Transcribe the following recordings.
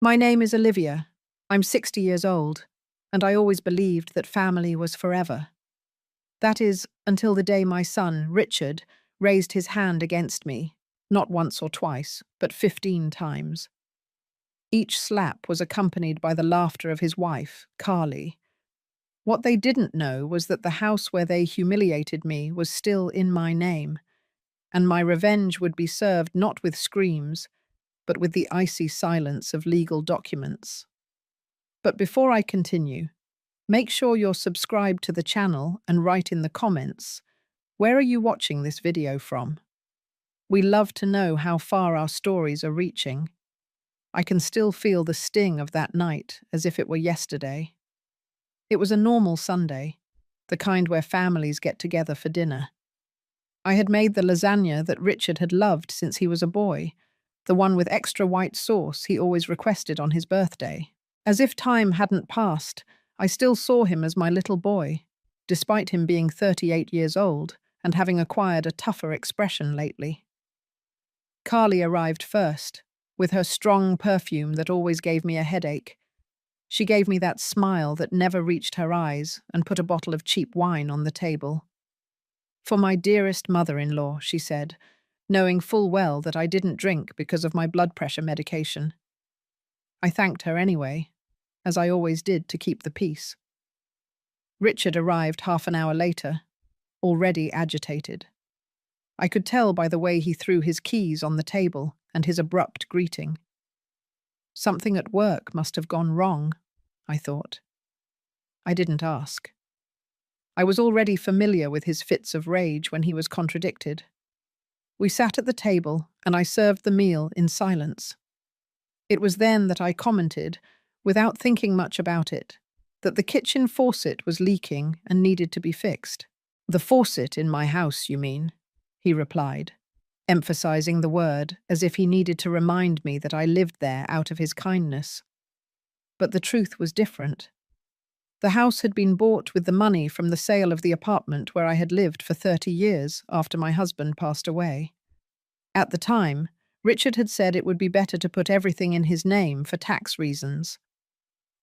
My name is Olivia. I'm 60 years old, and I always believed that family was forever. That is, until the day my son, Richard, raised his hand against me, not once or twice, but 15 times. Each slap was accompanied by the laughter of his wife, Carly. What they didn't know was that the house where they humiliated me was still in my name, and my revenge would be served not with screams, but with the icy silence of legal documents. But before I continue, make sure you're subscribed to the channel and write in the comments, where are you watching this video from? We love to know how far our stories are reaching. I can still feel the sting of that night as if it were yesterday. It was a normal Sunday, the kind where families get together for dinner. I had made the lasagna that Richard had loved since he was a boy, the one with extra white sauce he always requested on his birthday. As if time hadn't passed, I still saw him as my little boy, despite him being 38 years old and having acquired a tougher expression lately. Carly arrived first, with her strong perfume that always gave me a headache. She gave me that smile that never reached her eyes and put a bottle of cheap wine on the table. "For my dearest mother-in-law," she said, knowing full well that I didn't drink because of my blood pressure medication. I thanked her anyway, as I always did to keep the peace. Richard arrived half an hour later, already agitated. I could tell by the way he threw his keys on the table and his abrupt greeting. Something at work must have gone wrong, I thought. I didn't ask. I was already familiar with his fits of rage when he was contradicted. We sat at the table, and I served the meal in silence. It was then that I commented, without thinking much about it, that the kitchen faucet was leaking and needed to be fixed. "The faucet in my house, you mean?" he replied, emphasizing the word as if he needed to remind me that I lived there out of his kindness. But the truth was different. The house had been bought with the money from the sale of the apartment where I had lived for 30 years after my husband passed away. At the time, Richard had said it would be better to put everything in his name for tax reasons.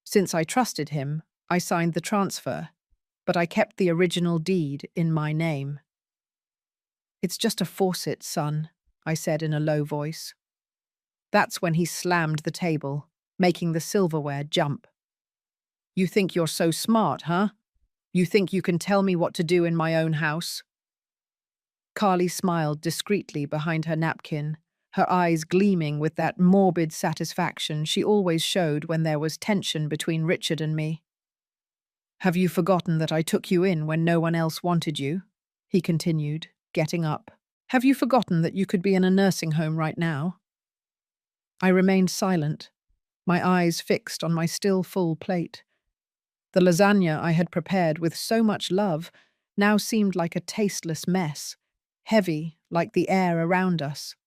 Since I trusted him, I signed the transfer, but I kept the original deed in my name. "It's just a faucet, son," I said in a low voice. That's when he slammed the table, making the silverware jump. "You think you're so smart, huh? You think you can tell me what to do in my own house?" Carly smiled discreetly behind her napkin, her eyes gleaming with that morbid satisfaction she always showed when there was tension between Richard and me. "Have you forgotten that I took you in when no one else wanted you?" he continued, getting up. "Have you forgotten that you could be in a nursing home right now?" I remained silent, my eyes fixed on my still full plate. The lasagna I had prepared with so much love now seemed like a tasteless mess, heavy like the air around us.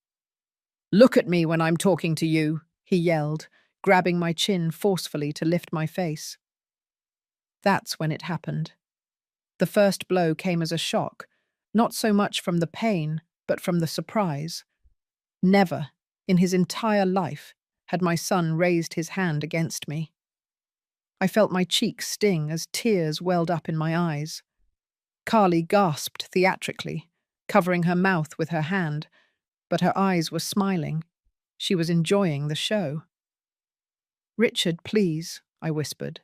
"Look at me when I'm talking to you," he yelled, grabbing my chin forcefully to lift my face. That's when it happened. The first blow came as a shock, not so much from the pain, but from the surprise. Never, in his entire life, had my son raised his hand against me. I felt my cheeks sting as tears welled up in my eyes. Carly gasped theatrically, covering her mouth with her hand, but her eyes were smiling. She was enjoying the show. "Richard, please," I whispered.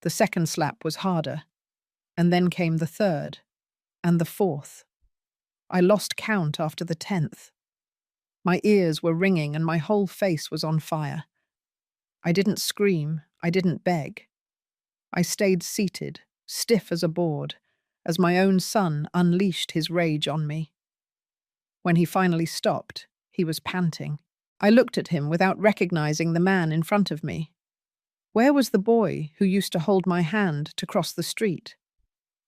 The second slap was harder, and then came the third, and the fourth. I lost count after the 10th. My ears were ringing and my whole face was on fire. I didn't scream, I didn't beg. I stayed seated, stiff as a board, as my own son unleashed his rage on me. When he finally stopped, he was panting. I looked at him without recognizing the man in front of me. Where was the boy who used to hold my hand to cross the street?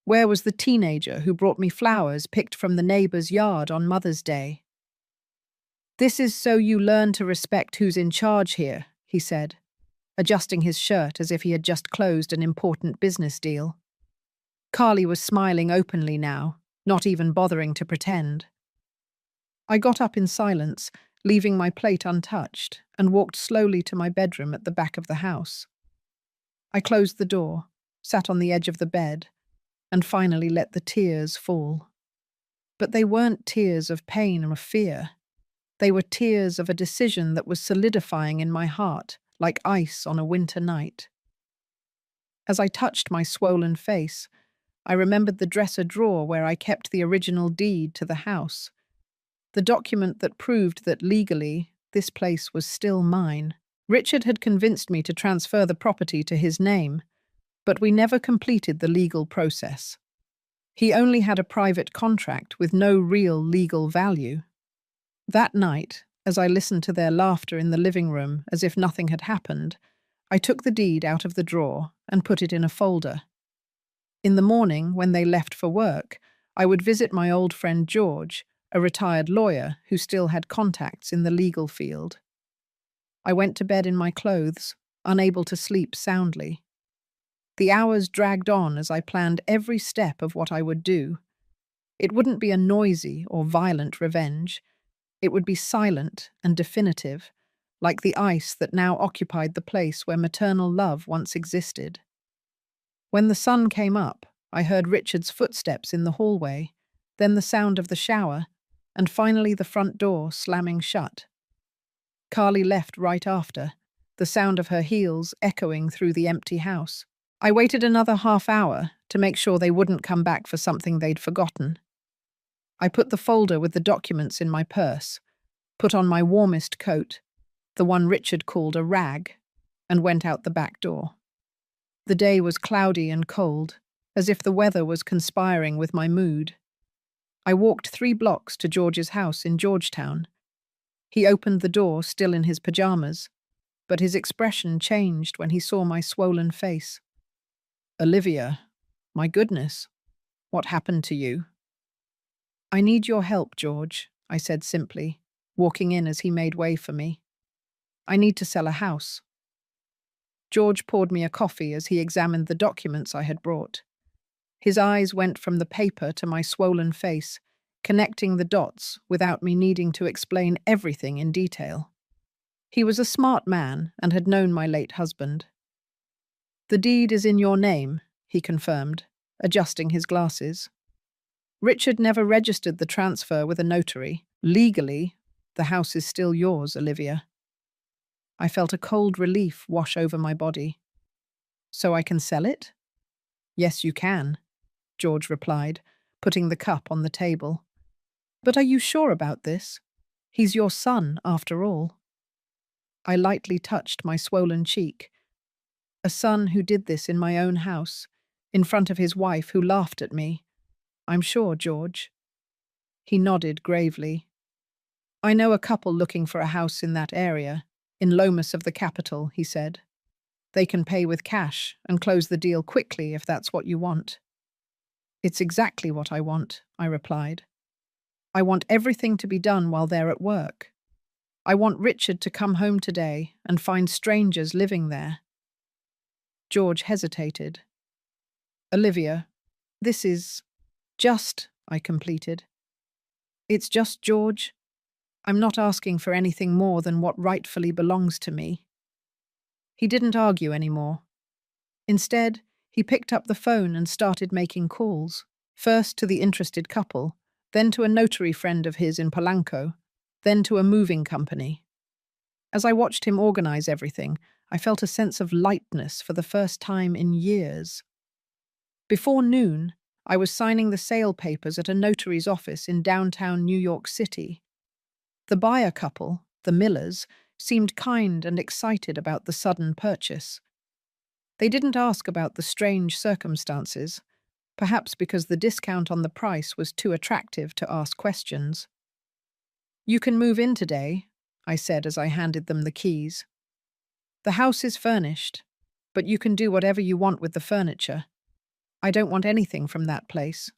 Where was the teenager who brought me flowers picked from the neighbor's yard on Mother's Day? "This is so you learn to respect who's in charge here," he said, adjusting his shirt as if he had just closed an important business deal. Carly was smiling openly now, not even bothering to pretend. I got up in silence, leaving my plate untouched, and walked slowly to my bedroom at the back of the house. I closed the door, sat on the edge of the bed, and finally let the tears fall. But they weren't tears of pain or fear. They were tears of a decision that was solidifying in my heart, like ice on a winter night. As I touched my swollen face, I remembered the dresser drawer where I kept the original deed to the house, the document that proved that legally this place was still mine. Richard had convinced me to transfer the property to his name, but we never completed the legal process. He only had a private contract with no real legal value. That night, as I listened to their laughter in the living room as if nothing had happened, I took the deed out of the drawer and put it in a folder. In the morning, when they left for work, I would visit my old friend George, a retired lawyer who still had contacts in the legal field. I went to bed in my clothes, unable to sleep soundly. The hours dragged on as I planned every step of what I would do. It wouldn't be a noisy or violent revenge. It would be silent and definitive, like the ice that now occupied the place where maternal love once existed. When the sun came up, I heard Richard's footsteps in the hallway, then the sound of the shower, and finally the front door slamming shut. Carly left right after, the sound of her heels echoing through the empty house. I waited another half hour to make sure they wouldn't come back for something they'd forgotten. I put the folder with the documents in my purse, put on my warmest coat, the one Richard called a rag, and went out the back door. The day was cloudy and cold, as if the weather was conspiring with my mood. I walked 3 blocks to George's house in Georgetown. He opened the door, still in his pajamas, but his expression changed when he saw my swollen face. "Olivia, my goodness, what happened to you?" "I need your help, George," I said simply, walking in as he made way for me. "I need to sell a house." George poured me a coffee as he examined the documents I had brought. His eyes went from the paper to my swollen face, connecting the dots without me needing to explain everything in detail. He was a smart man and had known my late husband. "The deed is in your name," he confirmed, adjusting his glasses. "Richard never registered the transfer with a notary. Legally, the house is still yours, Olivia." I felt a cold relief wash over my body. "So I can sell it?" "Yes, you can," George replied, putting the cup on the table. "But are you sure about this? He's your son, after all." I lightly touched my swollen cheek. A son who did this in my own house, in front of his wife who laughed at me. "I'm sure, George." He nodded gravely. "I know a couple looking for a house in that area, in Lomas of the capital," he said. "They can pay with cash and close the deal quickly if that's what you want." "It's exactly what I want," I replied. "I want everything to be done while they're at work. I want Richard to come home today and find strangers living there." George hesitated. "Olivia, this is just," I completed. "It's just, George. I'm not asking for anything more than what rightfully belongs to me." He didn't argue anymore. Instead, he picked up the phone and started making calls, first to the interested couple, then to a notary friend of his in Polanco, then to a moving company. As I watched him organize everything, I felt a sense of lightness for the first time in years. Before noon, I was signing the sale papers at a notary's office in downtown New York City. The buyer couple, the Millers, seemed kind and excited about the sudden purchase. They didn't ask about the strange circumstances, perhaps because the discount on the price was too attractive to ask questions. "You can move in today," I said as I handed them the keys. "The house is furnished, but you can do whatever you want with the furniture. I don't want anything from that place."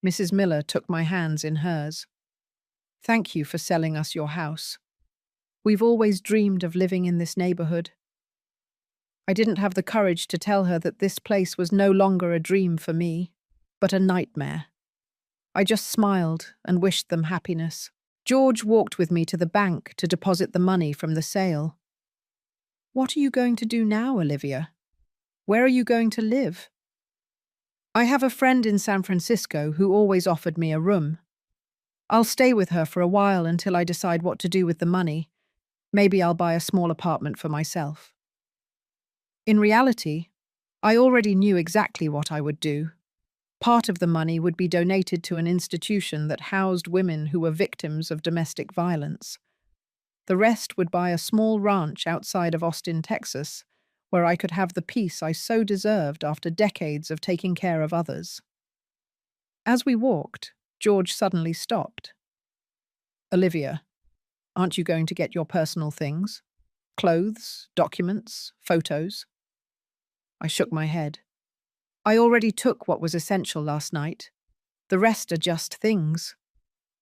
Mrs. Miller took my hands in hers. "Thank you for selling us your house. We've always dreamed of living in this neighborhood." I didn't have the courage to tell her that this place was no longer a dream for me, but a nightmare. I just smiled and wished them happiness. George walked with me to the bank to deposit the money from the sale. What are you going to do now, Olivia? Where are you going to live? I have a friend in San Francisco who always offered me a room. I'll stay with her for a while until I decide what to do with the money. Maybe I'll buy a small apartment for myself. In reality, I already knew exactly what I would do. Part of the money would be donated to an institution that housed women who were victims of domestic violence. The rest would buy a small ranch outside of Austin, Texas, where I could have the peace I so deserved after decades of taking care of others. As we walked, George suddenly stopped. Olivia, aren't you going to get your personal things? Clothes, documents, photos? I shook my head. I already took what was essential last night. The rest are just things.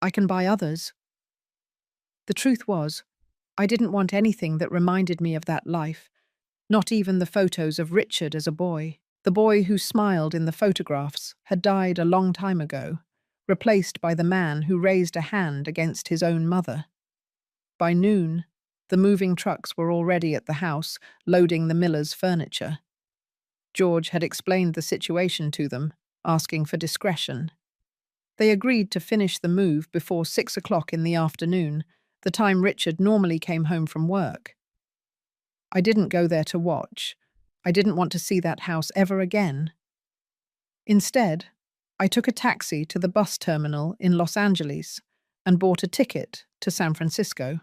I can buy others. The truth was, I didn't want anything that reminded me of that life, not even the photos of Richard as a boy. The boy who smiled in the photographs had died a long time ago, replaced by the man who raised a hand against his own mother. By noon, the moving trucks were already at the house, loading the miller's furniture. George had explained the situation to them, asking for discretion. They agreed to finish the move before 6 o'clock in the afternoon, the time Richard normally came home from work. I didn't go there to watch. I didn't want to see that house ever again. Instead, I took a taxi to the bus terminal in Los Angeles and bought a ticket to San Francisco.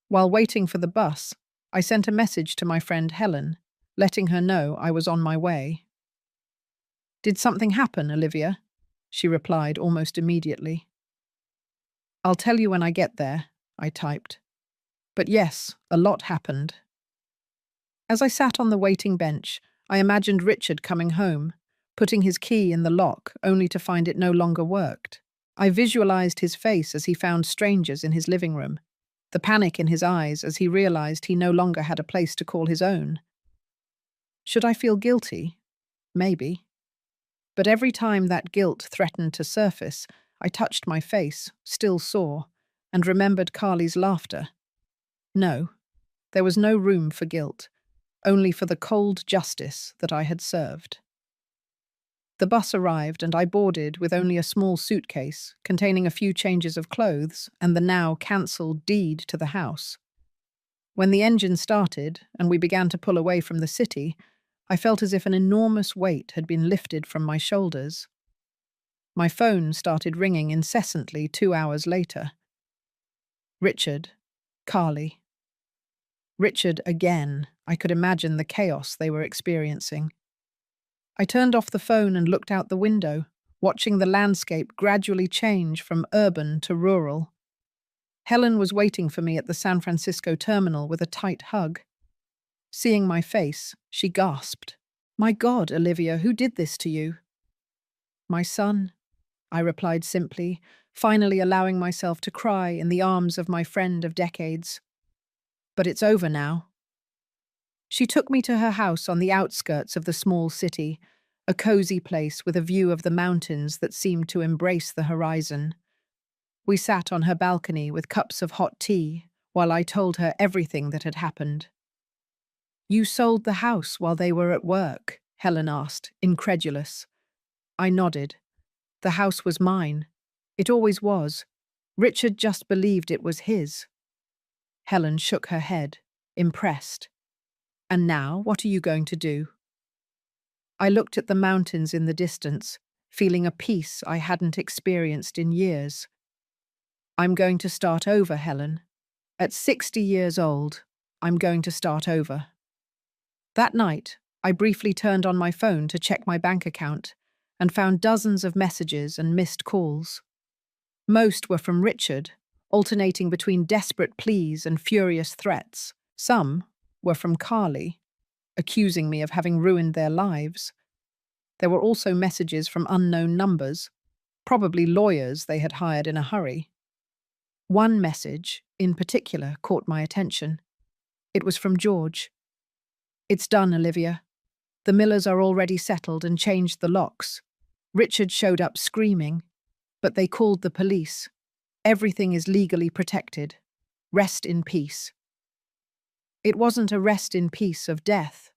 While waiting for the bus, I sent a message to my friend Helen, letting her know I was on my way. "Did something happen, Olivia?" she replied almost immediately. "I'll tell you when I get there," I typed. But yes, a lot happened. As I sat on the waiting bench, I imagined Richard coming home, putting his key in the lock only to find it no longer worked. I visualized his face as he found strangers in his living room, the panic in his eyes as he realized he no longer had a place to call his own. Should I feel guilty? Maybe. But every time that guilt threatened to surface, I touched my face, still sore, and remembered Carly's laughter. No, there was no room for guilt, only for the cold justice that I had served. The bus arrived and I boarded with only a small suitcase containing a few changes of clothes and the now cancelled deed to the house. When the engine started and we began to pull away from the city, I felt as if an enormous weight had been lifted from my shoulders. My phone started ringing incessantly 2 hours later. Richard, Carly. Richard again. I could imagine the chaos they were experiencing. I turned off the phone and looked out the window, watching the landscape gradually change from urban to rural. Helen was waiting for me at the San Francisco terminal with a tight hug. Seeing my face, she gasped. "My God, Olivia, who did this to you?" "My son," I replied simply, finally allowing myself to cry in the arms of my friend of decades. "But it's over now." She took me to her house on the outskirts of the small city, a cozy place with a view of the mountains that seemed to embrace the horizon. We sat on her balcony with cups of hot tea while I told her everything that had happened. "You sold the house while they were at work?" Helen asked, incredulous. I nodded. The house was mine. It always was. Richard just believed it was his. Helen shook her head, impressed. "And now, what are you going to do?" I looked at the mountains in the distance, feeling a peace I hadn't experienced in years. "I'm going to start over, Helen. At 60 years old, I'm going to start over." That night, I briefly turned on my phone to check my bank account and found dozens of messages and missed calls. Most were from Richard, alternating between desperate pleas and furious threats. Some were from Carly, accusing me of having ruined their lives. There were also messages from unknown numbers, probably lawyers they had hired in a hurry. One message, in particular, caught my attention. It was from George. "It's done, Olivia. The Millers are already settled and changed the locks. Richard showed up screaming, but they called the police. Everything is legally protected. Rest in peace. It wasn't a rest in peace of death,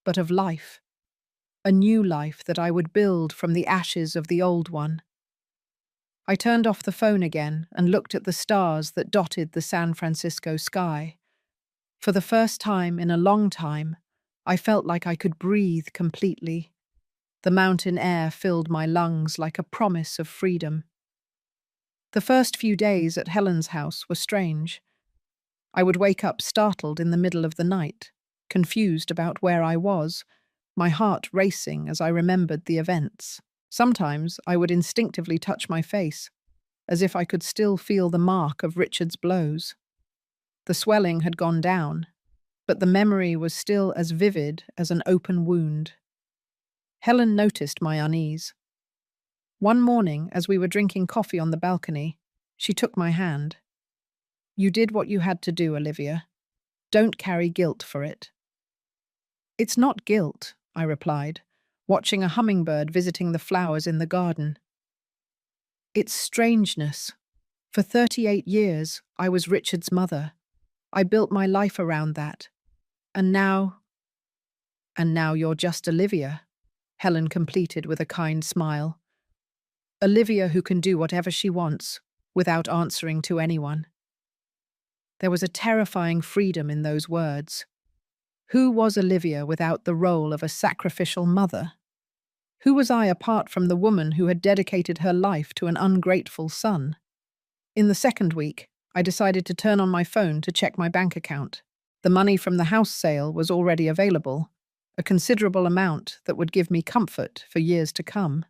but of life. A new life that I would build from the ashes of the old one. I turned off the phone again and looked at the stars that dotted the San Francisco sky. For the first time in a long time, I felt like I could breathe completely. The mountain air filled my lungs like a promise of freedom. The first few days at Helen's house were strange. I would wake up startled in the middle of the night, confused about where I was, my heart racing as I remembered the events. Sometimes I would instinctively touch my face, as if I could still feel the mark of Richard's blows. The swelling had gone down, but the memory was still as vivid as an open wound. Helen noticed my unease. One morning, as we were drinking coffee on the balcony, she took my hand. "You did what you had to do, Olivia. Don't carry guilt for it." "It's not guilt," I replied, watching a hummingbird visiting the flowers in the garden. "It's strangeness. For 38 years, I was Richard's mother. I built my life around that. And now you're just Olivia," Helen completed with a kind smile. "Olivia who can do whatever she wants, without answering to anyone." There was a terrifying freedom in those words. Who was Olivia without the role of a sacrificial mother? Who was I apart from the woman who had dedicated her life to an ungrateful son? In the second week, I decided to turn on my phone to check my bank account. The money from the house sale was already available, a considerable amount that would give me comfort for years to come.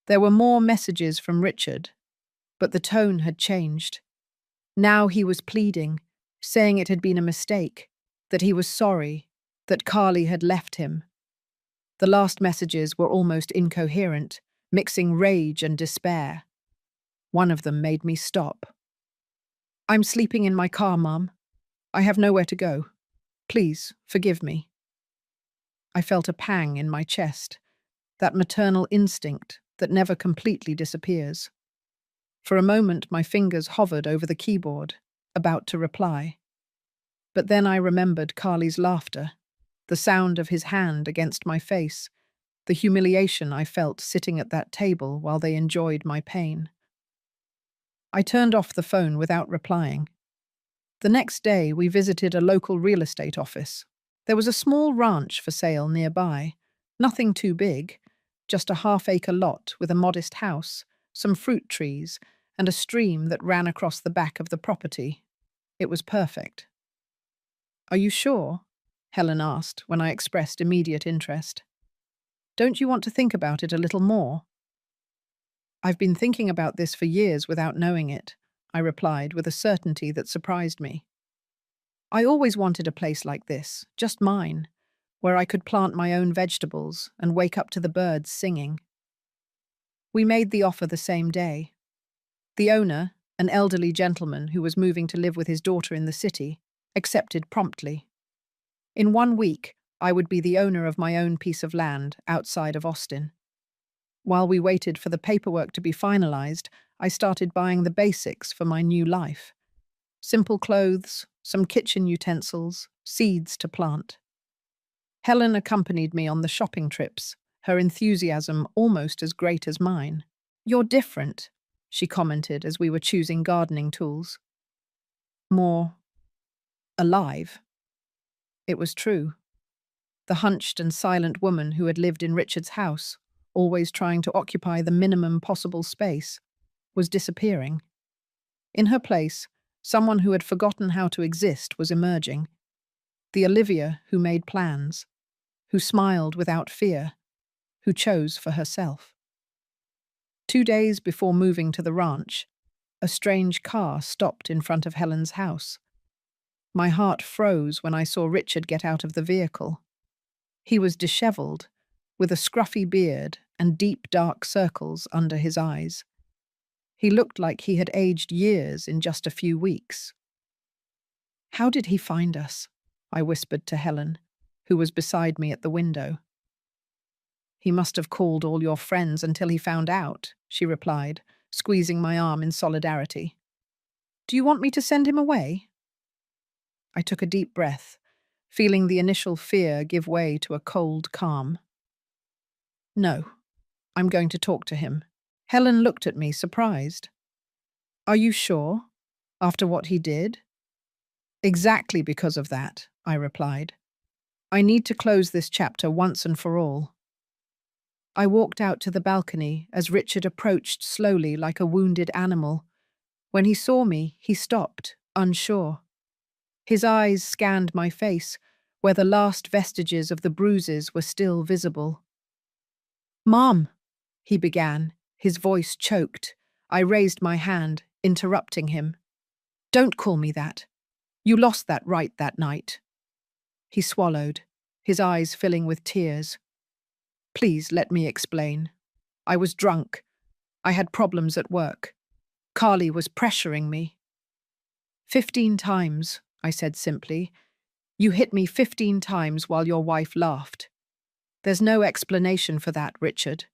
There were more messages from Richard, but the tone had changed. Now he was pleading, saying it had been a mistake, that he was sorry, that Carly had left him. The last messages were almost incoherent, mixing rage and despair. One of them made me stop. "I'm sleeping in my car, Mum. I have nowhere to go. Please, forgive me." I felt a pang in my chest, that maternal instinct that never completely disappears. For a moment, my fingers hovered over the keyboard, about to reply. But then I remembered Carly's laughter, the sound of his hand against my face, the humiliation I felt sitting at that table while they enjoyed my pain. I turned off the phone without replying. The next day, we visited a local real estate office. There was a small ranch for sale nearby, nothing too big, just a half-acre lot with a modest house, some fruit trees, and a stream that ran across the back of the property. It was perfect. "Are you sure?" Helen asked when I expressed immediate interest. "Don't you want to think about it a little more?" "I've been thinking about this for years without knowing it," I replied with a certainty that surprised me. "I always wanted a place like this, just mine, where I could plant my own vegetables and wake up to the birds singing." We made the offer the same day. The owner, an elderly gentleman who was moving to live with his daughter in the city, accepted promptly. In 1 week, I would be the owner of my own piece of land outside of Austin. While we waited for the paperwork to be finalized, I started buying the basics for my new life. Simple clothes, some kitchen utensils, seeds to plant. Helen accompanied me on the shopping trips, her enthusiasm almost as great as mine. "You're different," she commented as we were choosing gardening tools. "More alive." It was true. The hunched and silent woman who had lived in Richard's house, always trying to occupy the minimum possible space, was disappearing. In her place, someone who had forgotten how to exist was emerging. The Olivia who made plans, who smiled without fear, who chose for herself. 2 days before moving to the ranch, a strange car stopped in front of Helen's house. My heart froze when I saw Richard get out of the vehicle. He was disheveled, with a scruffy beard and deep dark circles under his eyes. He looked like he had aged years in just a few weeks. "How did he find us?" I whispered to Helen, who was beside me at the window. "He must have called all your friends until he found out," she replied, squeezing my arm in solidarity. Do you want me to send him away? I took a deep breath, feeling the initial fear give way to a cold calm. No, I'm going to talk to him. Helen looked at me, surprised. Are you sure? After what he did? Exactly because of that, I replied. I need to close this chapter once and for all. I walked out to the balcony as Richard approached slowly like a wounded animal. When he saw me, he stopped, unsure. His eyes scanned my face, where the last vestiges of the bruises were still visible. Mom, he began, his voice choked. I raised my hand, interrupting him. Don't call me that. You lost that right that night. He swallowed, his eyes filling with tears. Please let me explain. I was drunk. I had problems at work. Carly was pressuring me. 15 times, I said simply. You hit me 15 times while your wife laughed. There's no explanation for that, Richard.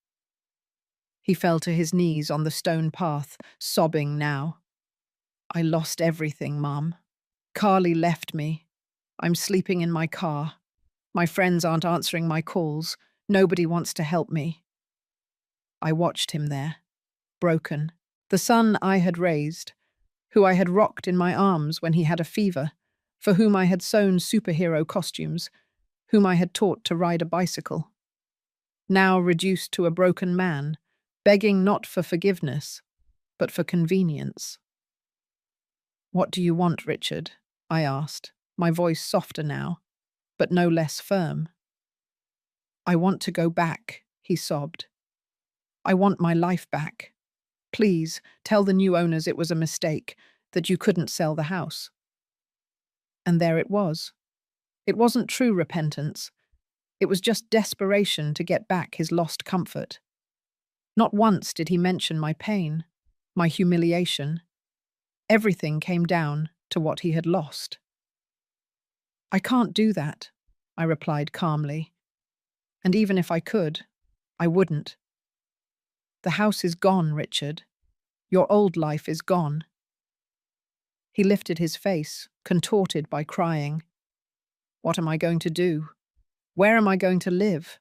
He fell to his knees on the stone path, sobbing now. I lost everything, Mom. Carly left me. I'm sleeping in my car. My friends aren't answering my calls. Nobody wants to help me. I watched him there, broken. The son I had raised, who I had rocked in my arms when he had a fever, for whom I had sewn superhero costumes, whom I had taught to ride a bicycle. Now reduced to a broken man, begging not for forgiveness, but for convenience. What do you want, Richard? I asked, my voice softer now, but no less firm. I want to go back, he sobbed. I want my life back. Please, tell the new owners it was a mistake, that you couldn't sell the house. And there it was. It wasn't true repentance. It was just desperation to get back his lost comfort. Not once did he mention my pain, my humiliation. Everything came down to what he had lost. I can't do that, I replied calmly. And even if I could, I wouldn't. The house is gone, Richard. Your old life is gone. He lifted his face, contorted by crying. What am I going to do? Where am I going to live?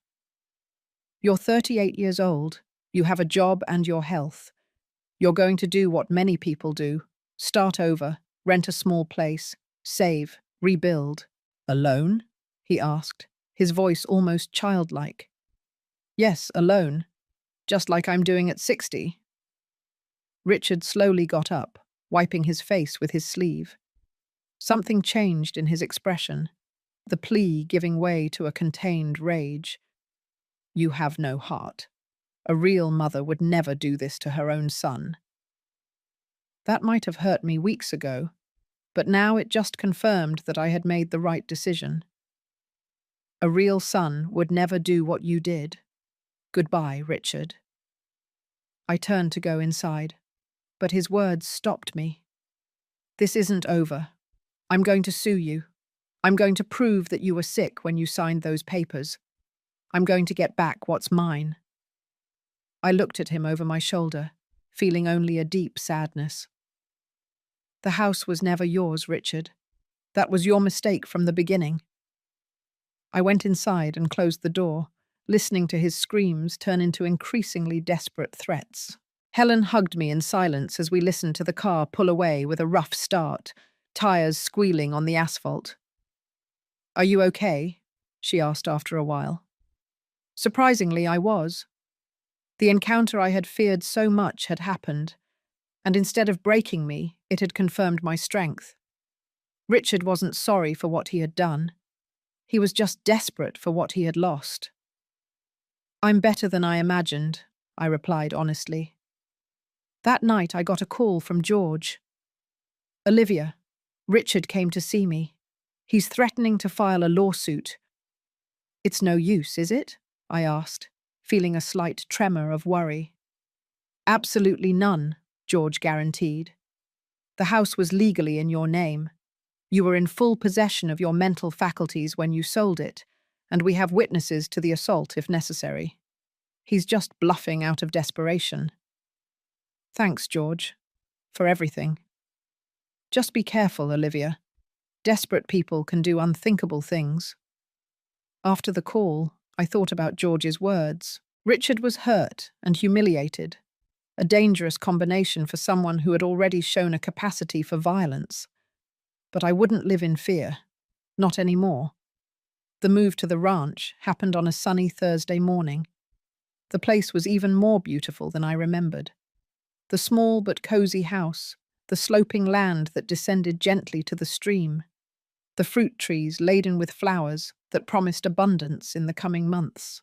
You're 38 years old. You have a job and your health. You're going to do what many people do. Start over, rent a small place, save, rebuild. Alone? He asked, his voice almost childlike. Yes, alone. Just like I'm doing at 60. Richard slowly got up, wiping his face with his sleeve. Something changed in his expression, the plea giving way to a contained rage. You have no heart. A real mother would never do this to her own son. That might have hurt me weeks ago, but now it just confirmed that I had made the right decision. A real son would never do what you did. Goodbye, Richard. I turned to go inside, but his words stopped me. This isn't over. I'm going to sue you. I'm going to prove that you were sick when you signed those papers. I'm going to get back what's mine. I looked at him over my shoulder, feeling only a deep sadness. The house was never yours, Richard. That was your mistake from the beginning. I went inside and closed the door, listening to his screams turn into increasingly desperate threats. Helen hugged me in silence as we listened to the car pull away with a rough start, tires squealing on the asphalt. Are you okay? She asked after a while. Surprisingly, I was. The encounter I had feared so much had happened, and instead of breaking me, it had confirmed my strength. Richard wasn't sorry for what he had done. He was just desperate for what he had lost. I'm better than I imagined, I replied honestly. That night I got a call from George. Olivia, Richard came to see me. He's threatening to file a lawsuit. It's no use, is it? I asked, feeling a slight tremor of worry. Absolutely none, George guaranteed. The house was legally in your name. You were in full possession of your mental faculties when you sold it, and we have witnesses to the assault if necessary. He's just bluffing out of desperation. Thanks, George, for everything. Just be careful, Olivia. Desperate people can do unthinkable things. After the call, I thought about George's words. Richard was hurt and humiliated, a dangerous combination for someone who had already shown a capacity for violence. But I wouldn't live in fear. Not anymore. The move to the ranch happened on a sunny Thursday morning. The place was even more beautiful than I remembered. The small but cozy house, the sloping land that descended gently to the stream, the fruit trees laden with flowers that promised abundance in the coming months.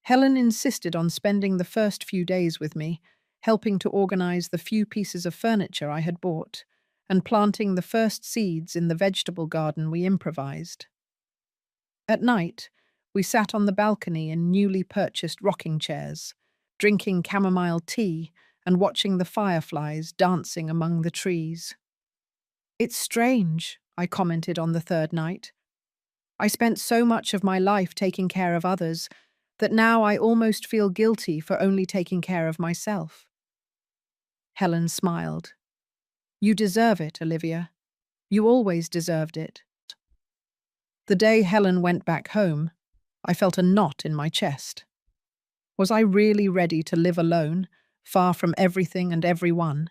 Helen insisted on spending the first few days with me, helping to organize the few pieces of furniture I had bought and planting the first seeds in the vegetable garden we improvised. At night, we sat on the balcony in newly purchased rocking chairs, drinking chamomile tea and watching the fireflies dancing among the trees. "It's strange," I commented on the third night. "I spent so much of my life taking care of others that now I almost feel guilty for only taking care of myself." Helen smiled. "You deserve it, Olivia. You always deserved it." The day Helen went back home, I felt a knot in my chest. Was I really ready to live alone, far from everything and everyone?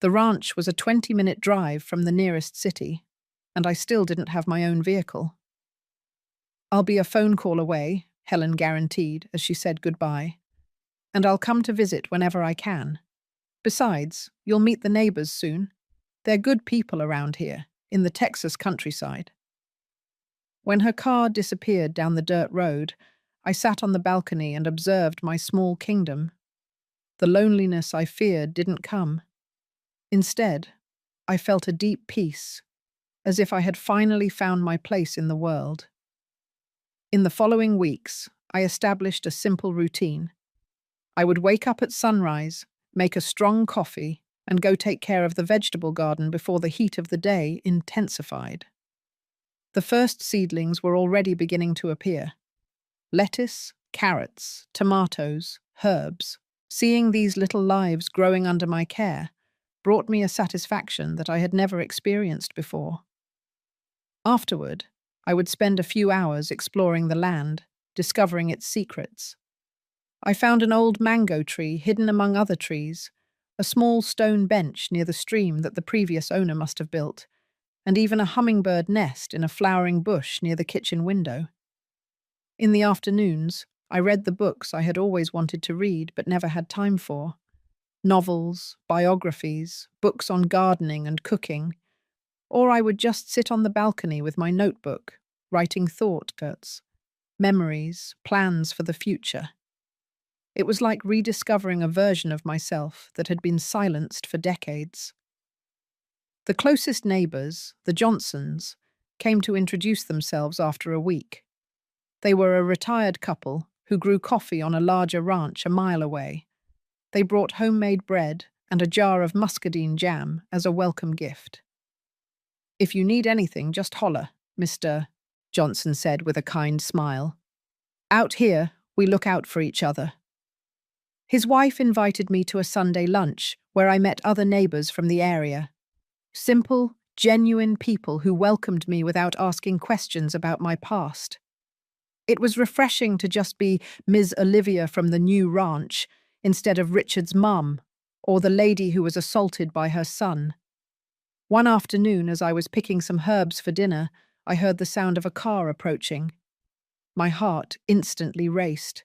The ranch was a 20-minute drive from the nearest city, and I still didn't have my own vehicle. "I'll be a phone call away," Helen guaranteed as she said goodbye, "and I'll come to visit whenever I can. Besides, you'll meet the neighbors soon. They're good people around here, in the Texas countryside." When her car disappeared down the dirt road, I sat on the balcony and observed my small kingdom. The loneliness I feared didn't come. Instead, I felt a deep peace, as if I had finally found my place in the world. In the following weeks, I established a simple routine. I would wake up at sunrise, make a strong coffee, and go take care of the vegetable garden before the heat of the day intensified. The first seedlings were already beginning to appear. Lettuce, carrots, tomatoes, herbs. Seeing these little lives growing under my care brought me a satisfaction that I had never experienced before. Afterward, I would spend a few hours exploring the land, discovering its secrets. I found an old mango tree hidden among other trees, a small stone bench near the stream that the previous owner must have built, and even a hummingbird nest in a flowering bush near the kitchen window. In the afternoons, I read the books I had always wanted to read but never had time for. Novels, biographies, books on gardening and cooking, or I would just sit on the balcony with my notebook, writing thoughts, memories, plans for the future. It was like rediscovering a version of myself that had been silenced for decades. The closest neighbors, the Johnsons, came to introduce themselves after a week. They were a retired couple who grew coffee on a larger ranch a mile away. They brought homemade bread and a jar of muscadine jam as a welcome gift. "If you need anything, just holler," Mr. Johnson said with a kind smile. "Out here, we look out for each other." His wife invited me to a Sunday lunch where I met other neighbors from the area. Simple, genuine people who welcomed me without asking questions about my past. It was refreshing to just be Ms. Olivia from the new ranch instead of Richard's mum or the lady who was assaulted by her son. One afternoon, as I was picking some herbs for dinner, I heard the sound of a car approaching. My heart instantly raced.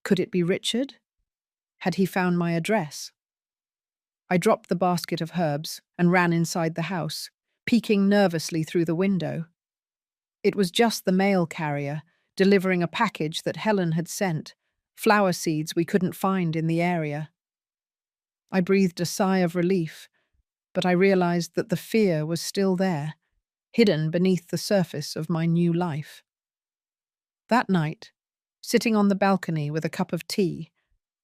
Could it be Richard? Had he found my address? I dropped the basket of herbs and ran inside the house, peeking nervously through the window. It was just the mail carrier, delivering a package that Helen had sent, flower seeds we couldn't find in the area. I breathed a sigh of relief, but I realized that the fear was still there, hidden beneath the surface of my new life. That night, sitting on the balcony with a cup of tea,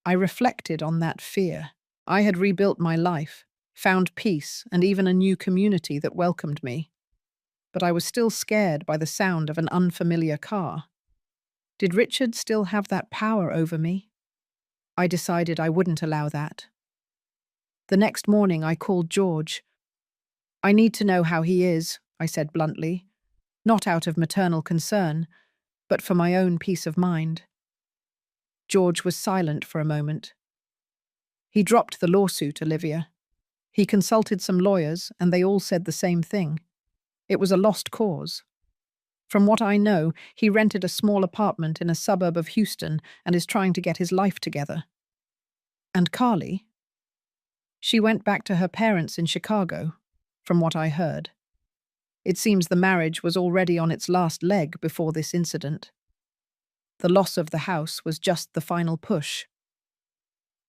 I reflected on that fear. I had rebuilt my life, found peace, and even a new community that welcomed me. But I was still scared by the sound of an unfamiliar car. Did Richard still have that power over me? I decided I wouldn't allow that. The next morning I called George. "I need to know how he is," I said bluntly, not out of maternal concern, but for my own peace of mind. George was silent for a moment. "He dropped the lawsuit, Olivia. He consulted some lawyers, and they all said the same thing. It was a lost cause. From what I know, he rented a small apartment in a suburb of Houston and is trying to get his life together." "And Carly?" "She went back to her parents in Chicago, from what I heard. It seems the marriage was already on its last leg before this incident. The loss of the house was just the final push."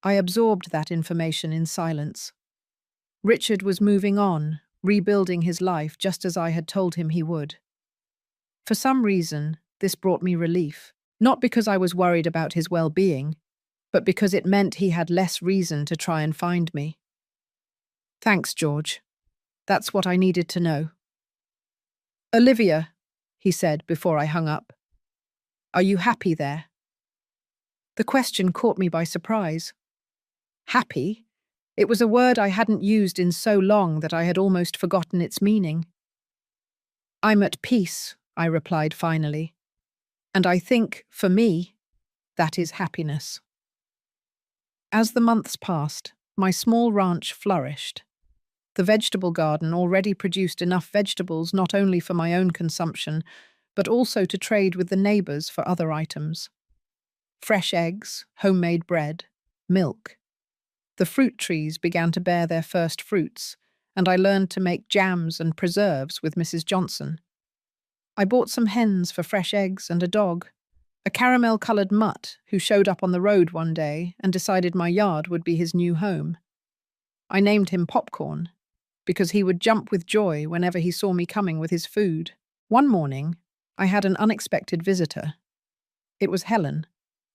I absorbed that information in silence. Richard was moving on, rebuilding his life just as I had told him he would. For some reason, this brought me relief, not because I was worried about his well-being, but because it meant he had less reason to try and find me. "Thanks, George. That's what I needed to know." "Olivia," he said before I hung up, "are you happy there?" The question caught me by surprise. Happy? It was a word I hadn't used in so long that I had almost forgotten its meaning. "I'm at peace," I replied finally. "And I think, for me, that is happiness." As the months passed, my small ranch flourished. The vegetable garden already produced enough vegetables not only for my own consumption, but also to trade with the neighbors for other items. Fresh eggs, homemade bread, milk. The fruit trees began to bear their first fruits, and I learned to make jams and preserves with Mrs. Johnson. I bought some hens for fresh eggs and a dog, a caramel-colored mutt who showed up on the road one day and decided my yard would be his new home. I named him Popcorn, because he would jump with joy whenever he saw me coming with his food. One morning, I had an unexpected visitor. It was Helen,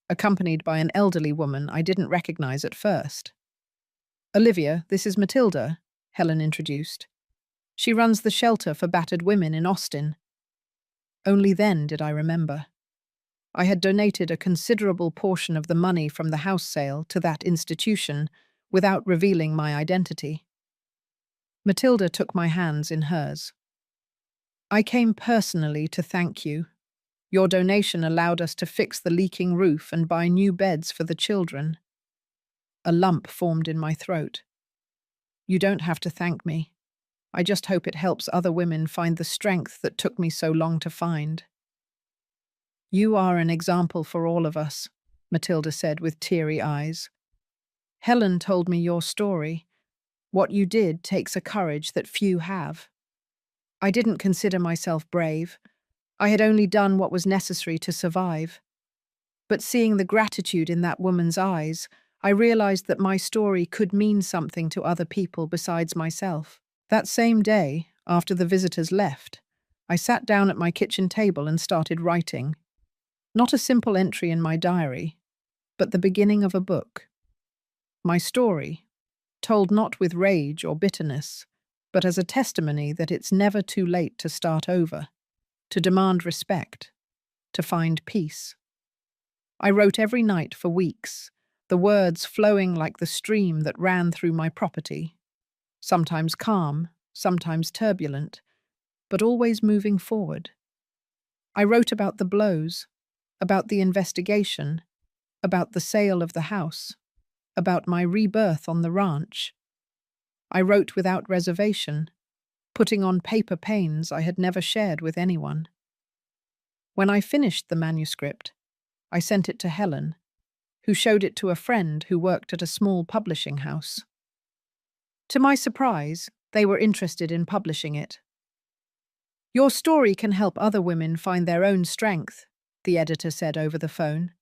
accompanied by an elderly woman I didn't recognize at first. "Olivia, this is Matilda," Helen introduced. "She runs the shelter for battered women in Austin." Only then did I remember. I had donated a considerable portion of the money from the house sale to that institution without revealing my identity. Matilda took my hands in hers. "I came personally to thank you. Your donation allowed us to fix the leaking roof and buy new beds for the children." A lump formed in my throat. "You don't have to thank me. I just hope it helps other women find the strength that took me so long to find." "You are an example for all of us," Matilda said with teary eyes. "Helen told me your story. What you did takes a courage that few have. I didn't consider myself brave. I had only done what was necessary to survive. But seeing the gratitude in that woman's eyes, I realized that my story could mean something to other people besides myself. That same day, after the visitors left, I sat down at my kitchen table and started writing. Not a simple entry in my diary, but the beginning of a book. My story, told not with rage or bitterness, but as a testimony that it's never too late to start over, to demand respect, to find peace. I wrote every night for weeks, the words flowing like the stream that ran through my property, sometimes calm, sometimes turbulent, but always moving forward. I wrote about the blows, about the investigation, about the sale of the house, about my rebirth on the ranch. I wrote without reservation, putting on paper pains I had never shared with anyone. When I finished the manuscript, I sent it to Helen, who showed it to a friend who worked at a small publishing house. To my surprise, they were interested in publishing it. "Your story can help other women find their own strength," the editor said over the phone.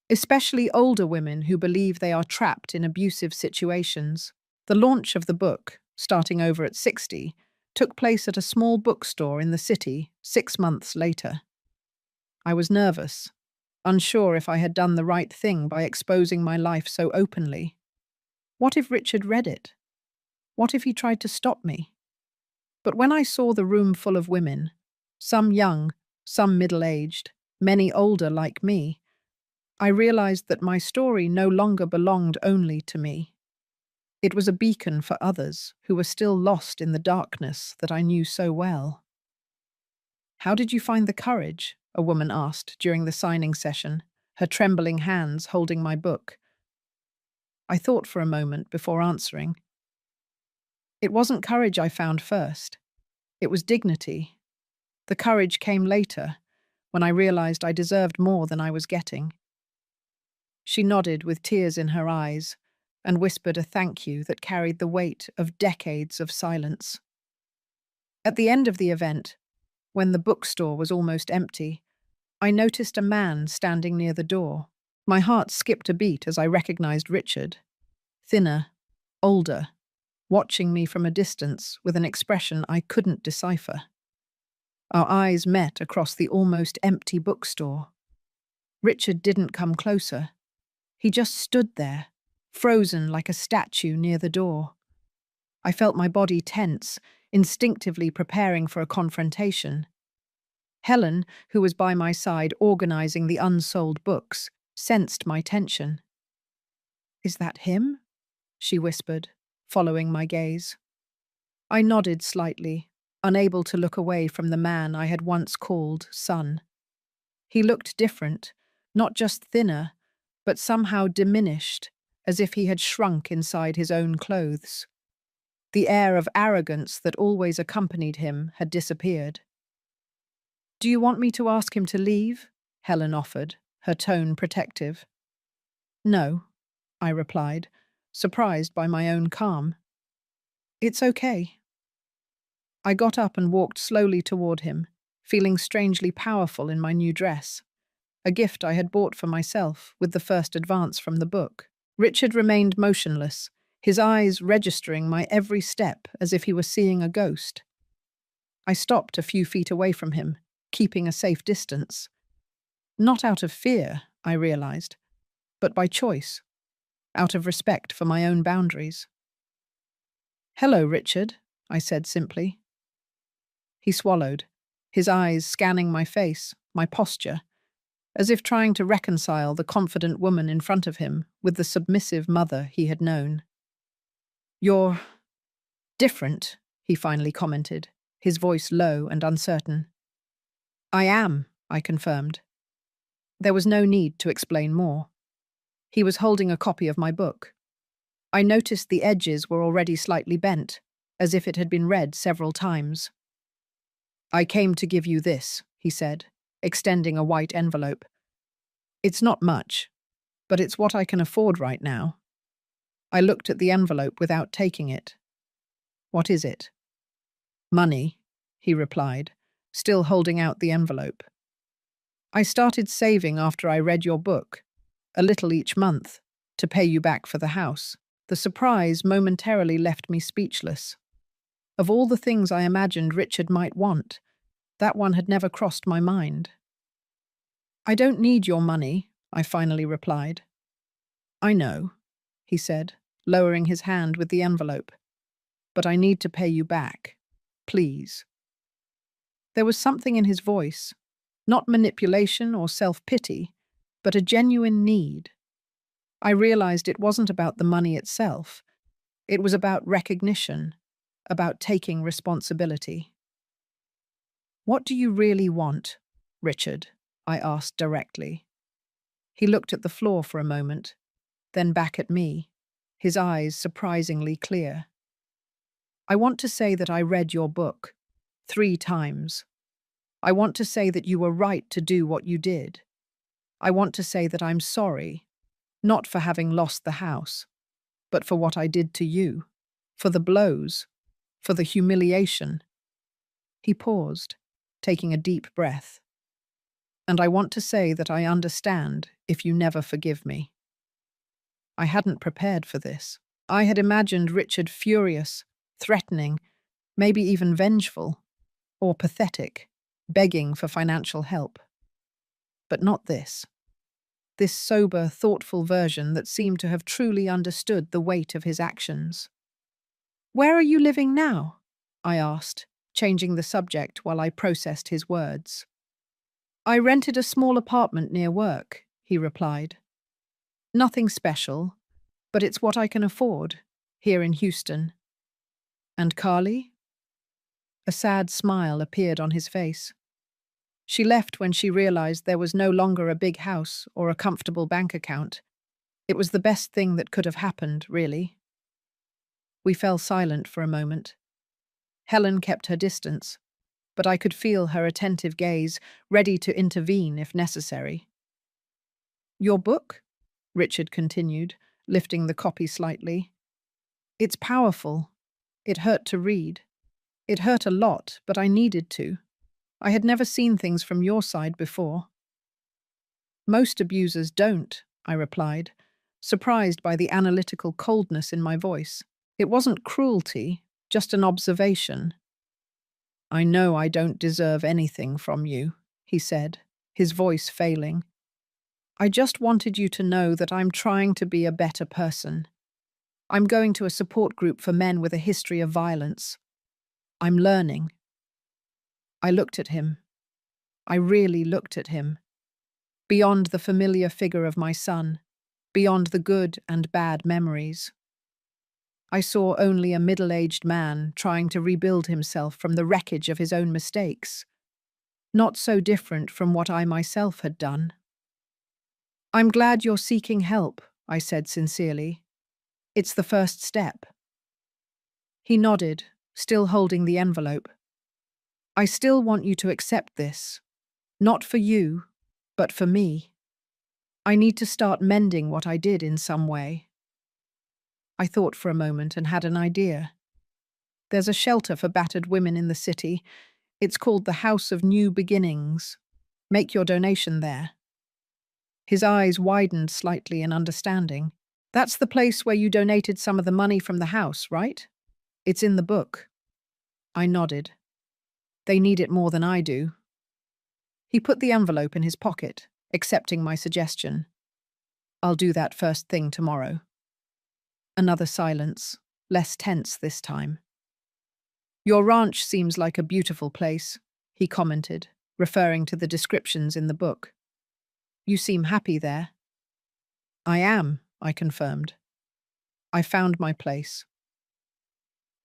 "Especially older women who believe they are trapped in abusive situations." The launch of the book, starting over at 60, took place at a small bookstore in the city 6 months later. I was nervous, unsure if I had done the right thing by exposing my life so openly. What if Richard read it? What if he tried to stop me? But when I saw the room full of women, some young, some middle-aged, many older like me, I realized that my story no longer belonged only to me. It was a beacon for others who were still lost in the darkness that I knew so well. "How did you find the courage?" a woman asked during the signing session, her trembling hands holding my book. I thought for a moment before answering. It wasn't courage I found first. It was dignity. The courage came later, when I realized I deserved more than I was getting. She nodded with tears in her eyes and whispered a thank you that carried the weight of decades of silence. At the end of the event, when the bookstore was almost empty, I noticed a man standing near the door. My heart skipped a beat as I recognized Richard, thinner, older, watching me from a distance with an expression I couldn't decipher. Our eyes met across the almost empty bookstore. Richard didn't come closer. He just stood there, frozen like a statue near the door. I felt my body tense, instinctively preparing for a confrontation. Helen, who was by my side organizing the unsold books, sensed my tension. "Is that him?" she whispered, following my gaze. I nodded slightly, unable to look away from the man I had once called son. He looked different, not just thinner, but somehow diminished, as if he had shrunk inside his own clothes. The air of arrogance that always accompanied him had disappeared. "Do you want me to ask him to leave?" Helen offered, her tone protective. "No," I replied, surprised by my own calm. "It's okay." I got up and walked slowly toward him, feeling strangely powerful in my new dress, a gift I had bought for myself with the first advance from the book. Richard remained motionless, his eyes registering my every step as if he were seeing a ghost. I stopped a few feet away from him, keeping a safe distance. Not out of fear, I realized, but by choice, out of respect for my own boundaries. "Hello, Richard," I said simply. He swallowed, his eyes scanning my face, my posture, as if trying to reconcile the confident woman in front of him with the submissive mother he had known. "You're different," he finally commented, his voice low and uncertain. "I am," I confirmed. There was no need to explain more. He was holding a copy of my book. I noticed the edges were already slightly bent, as if it had been read several times. "I came to give you this," he said, extending a white envelope. "It's not much, but it's what I can afford right now." I looked at the envelope without taking it. "What is it?" "Money," he replied, still holding out the envelope. "I started saving after I read your book, a little each month, to pay you back for the house." The surprise momentarily left me speechless. Of all the things I imagined Richard might want, that one had never crossed my mind. "I don't need your money," I finally replied. "I know," he said, lowering his hand with the envelope. "But I need to pay you back. Please." There was something in his voice, not manipulation or self-pity, but a genuine need. I realized it wasn't about the money itself. It was about recognition, about taking responsibility. "What do you really want, Richard?" I asked directly. He looked at the floor for a moment, then back at me, his eyes surprisingly clear. "I want to say that I read your book 3 times. I want to say that you were right to do what you did. I want to say that I'm sorry, not for having lost the house, but for what I did to you, for the blows, for the humiliation." He paused, taking a deep breath. "And I want to say that I understand if you never forgive me." I hadn't prepared for this. I had imagined Richard furious, threatening, maybe even vengeful, or pathetic, begging for financial help. But not this. This sober, thoughtful version that seemed to have truly understood the weight of his actions. "Where are you living now?" I asked, changing the subject while I processed his words. "I rented a small apartment near work," he replied. Nothing special, but it's what I can afford, here in Houston. And Carly? A sad smile appeared on his face. She left when she realized there was no longer a big house or a comfortable bank account. It was the best thing that could have happened, really. We fell silent for a moment. Helen kept her distance, but I could feel her attentive gaze, ready to intervene if necessary. Your book? Richard continued, lifting the copy slightly. It's powerful. It hurt to read. It hurt a lot, but I needed to. I had never seen things from your side before. Most abusers don't, I replied, surprised by the analytical coldness in my voice. It wasn't cruelty, just an observation. I know I don't deserve anything from you, he said, his voice failing. I just wanted you to know that I'm trying to be a better person. I'm going to a support group for men with a history of violence. I'm learning. I looked at him. I really looked at him. Beyond the familiar figure of my son, beyond the good and bad memories. I saw only a middle-aged man trying to rebuild himself from the wreckage of his own mistakes, not so different from what I myself had done. I'm glad you're seeking help, I said sincerely. It's the first step. He nodded, still holding the envelope. I still want you to accept this, not for you, but for me. I need to start mending what I did in some way. I thought for a moment and had an idea. There's a shelter for battered women in the city. It's called the House of New Beginnings. Make your donation there. His eyes widened slightly in understanding. That's the place where you donated some of the money from the house, right? It's in the book. I nodded. They need it more than I do. He put the envelope in his pocket, accepting my suggestion. I'll do that first thing tomorrow. Another silence, less tense this time. Your ranch seems like a beautiful place, he commented, referring to the descriptions in the book. You seem happy there. I am, I confirmed. I found my place.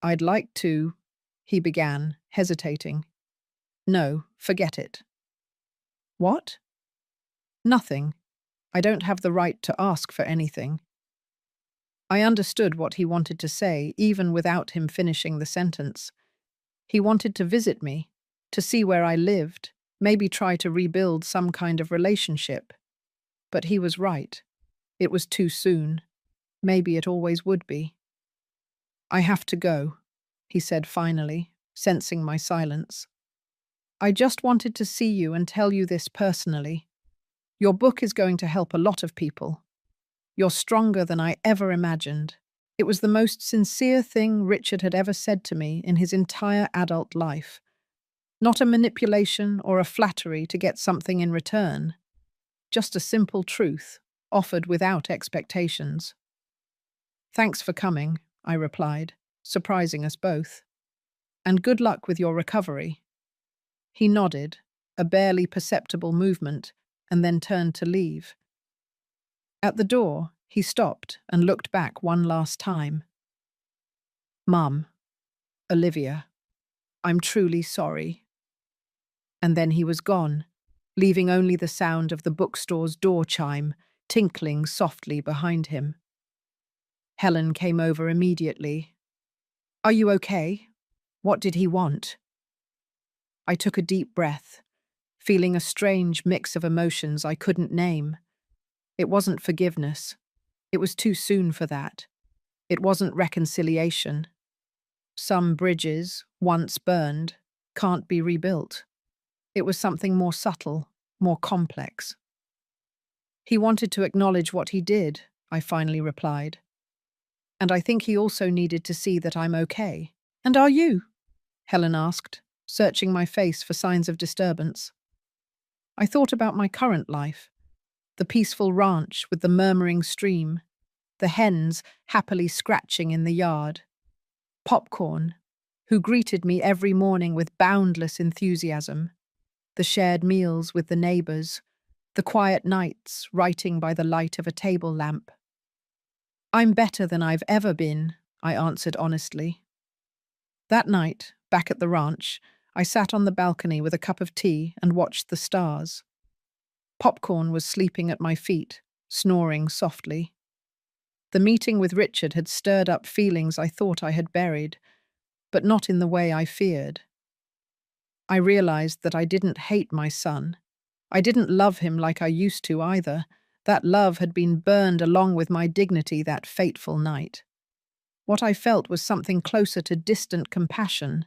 I'd like to, he began, hesitating. No, forget it. What? Nothing. I don't have the right to ask for anything. I understood what he wanted to say, even without him finishing the sentence. He wanted to visit me, to see where I lived, maybe try to rebuild some kind of relationship. But he was right. It was too soon. Maybe it always would be. I have to go, he said finally, sensing my silence. I just wanted to see you and tell you this personally. Your book is going to help a lot of people. You're stronger than I ever imagined. It was the most sincere thing Richard had ever said to me in his entire adult life. Not a manipulation or a flattery to get something in return. Just a simple truth, offered without expectations. Thanks for coming, I replied, surprising us both. And good luck with your recovery. He nodded, a barely perceptible movement, and then turned to leave. At the door, he stopped and looked back one last time. Mum, Olivia, I'm truly sorry. And then he was gone, leaving only the sound of the bookstore's door chime tinkling softly behind him. Helen came over immediately. Are you okay? What did he want? I took a deep breath, feeling a strange mix of emotions I couldn't name. It wasn't forgiveness. It was too soon for that. It wasn't reconciliation. Some bridges, once burned, can't be rebuilt. It was something more subtle, more complex. He wanted to acknowledge what he did, I finally replied. And I think he also needed to see that I'm okay. And are you? Helen asked, searching my face for signs of disturbance. I thought about my current life, the peaceful ranch with the murmuring stream, the hens happily scratching in the yard, Popcorn, who greeted me every morning with boundless enthusiasm, the shared meals with the neighbors, The quiet nights, writing by the light of a table lamp. I'm better than I've ever been, I answered honestly. That night, back at the ranch, I sat on the balcony with a cup of tea and watched the stars. Popcorn was sleeping at my feet, snoring softly. The meeting with Richard had stirred up feelings I thought I had buried, but not in the way I feared. I realized that I didn't hate my son. I didn't love him like I used to either. That love had been burned along with my dignity that fateful night. What I felt was something closer to distant compassion,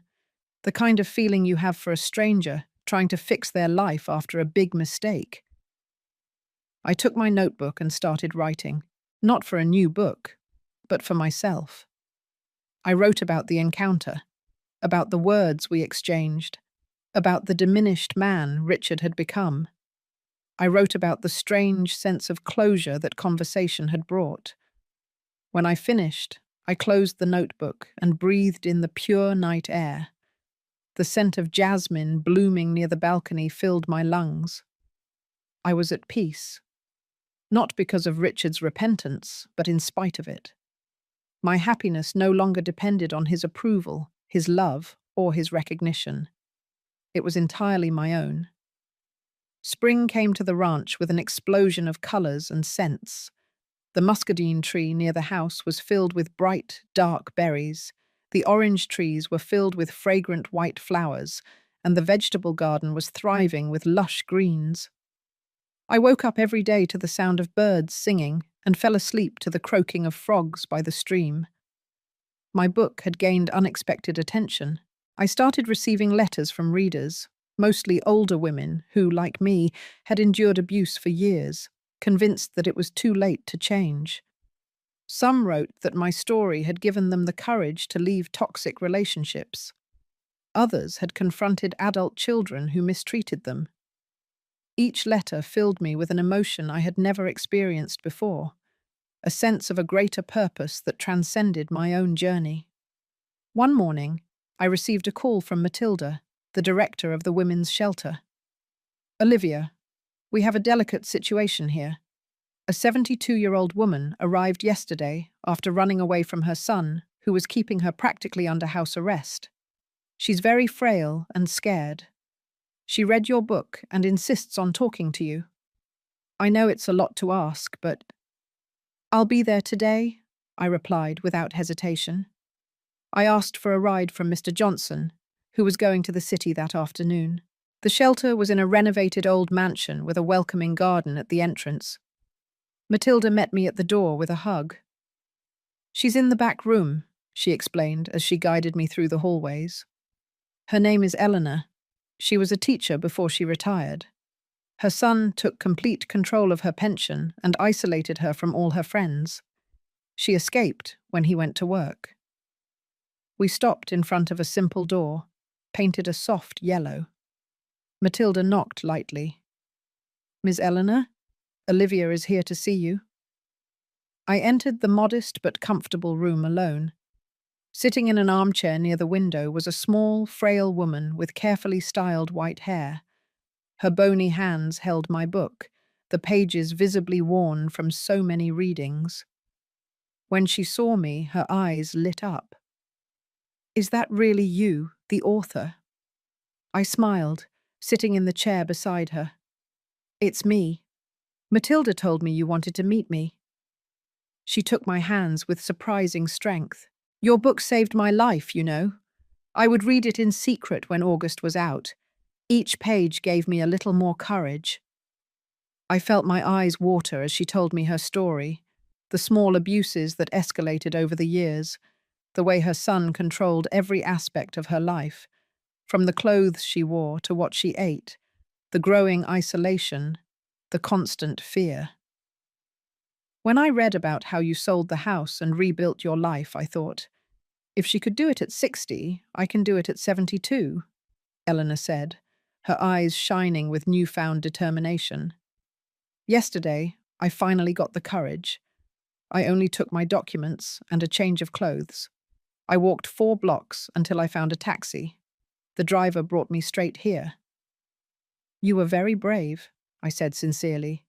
the kind of feeling you have for a stranger trying to fix their life after a big mistake. I took my notebook and started writing, not for a new book, but for myself. I wrote about the encounter, about the words we exchanged, about the diminished man Richard had become. I wrote about the strange sense of closure that conversation had brought. When I finished, I closed the notebook and breathed in the pure night air. The scent of jasmine blooming near the balcony filled my lungs. I was at peace, not because of Richard's repentance, but in spite of it. My happiness no longer depended on his approval, his love, or his recognition. It was entirely my own. Spring came to the ranch with an explosion of colours and scents. The muscadine tree near the house was filled with bright, dark berries. The orange trees were filled with fragrant white flowers, and the vegetable garden was thriving with lush greens. I woke up every day to the sound of birds singing and fell asleep to the croaking of frogs by the stream. My book had gained unexpected attention. I started receiving letters from readers, mostly older women who, like me, had endured abuse for years, convinced that it was too late to change. Some wrote that my story had given them the courage to leave toxic relationships. Others had confronted adult children who mistreated them. Each letter filled me with an emotion I had never experienced before, a sense of a greater purpose that transcended my own journey. One morning, I received a call from Matilda, the director of the women's shelter. "Olivia, we have a delicate situation here. A 72-year-old woman arrived yesterday after running away from her son, who was keeping her practically under house arrest. She's very frail and scared. She read your book and insists on talking to you. I know it's a lot to ask, but—" "I'll be there today," I replied without hesitation. I asked for a ride from Mr. Johnson, who was going to the city that afternoon. The shelter was in a renovated old mansion with a welcoming garden at the entrance. Matilda met me at the door with a hug. "She's in the back room," she explained as she guided me through the hallways. "Her name is Eleanor. She was a teacher before she retired. Her son took complete control of her pension and isolated her from all her friends. She escaped when he went to work." We stopped in front of a simple door, painted a soft yellow. Matilda knocked lightly. "Miss Eleanor, Olivia is here to see you." I entered the modest but comfortable room alone. Sitting in an armchair near the window was a small, frail woman with carefully styled white hair. Her bony hands held my book, the pages visibly worn from so many readings. When she saw me, her eyes lit up. "Is that really you, the author?" I smiled, sitting in the chair beside her. "It's me. Matilda told me you wanted to meet me." She took my hands with surprising strength. "Your book saved my life, you know. I would read it in secret when August was out. Each page gave me a little more courage." I felt my eyes water as she told me her story, the small abuses that escalated over the years, the way her son controlled every aspect of her life, from the clothes she wore to what she ate, the growing isolation, the constant fear. When I read about how you sold the house and rebuilt your life, I thought, if she could do it at 60, I can do it at 72, Eleanor said, her eyes shining with newfound determination. Yesterday, I finally got the courage. I only took my documents and a change of clothes. I walked 4 blocks until I found a taxi. The driver brought me straight here. "You were very brave," I said sincerely.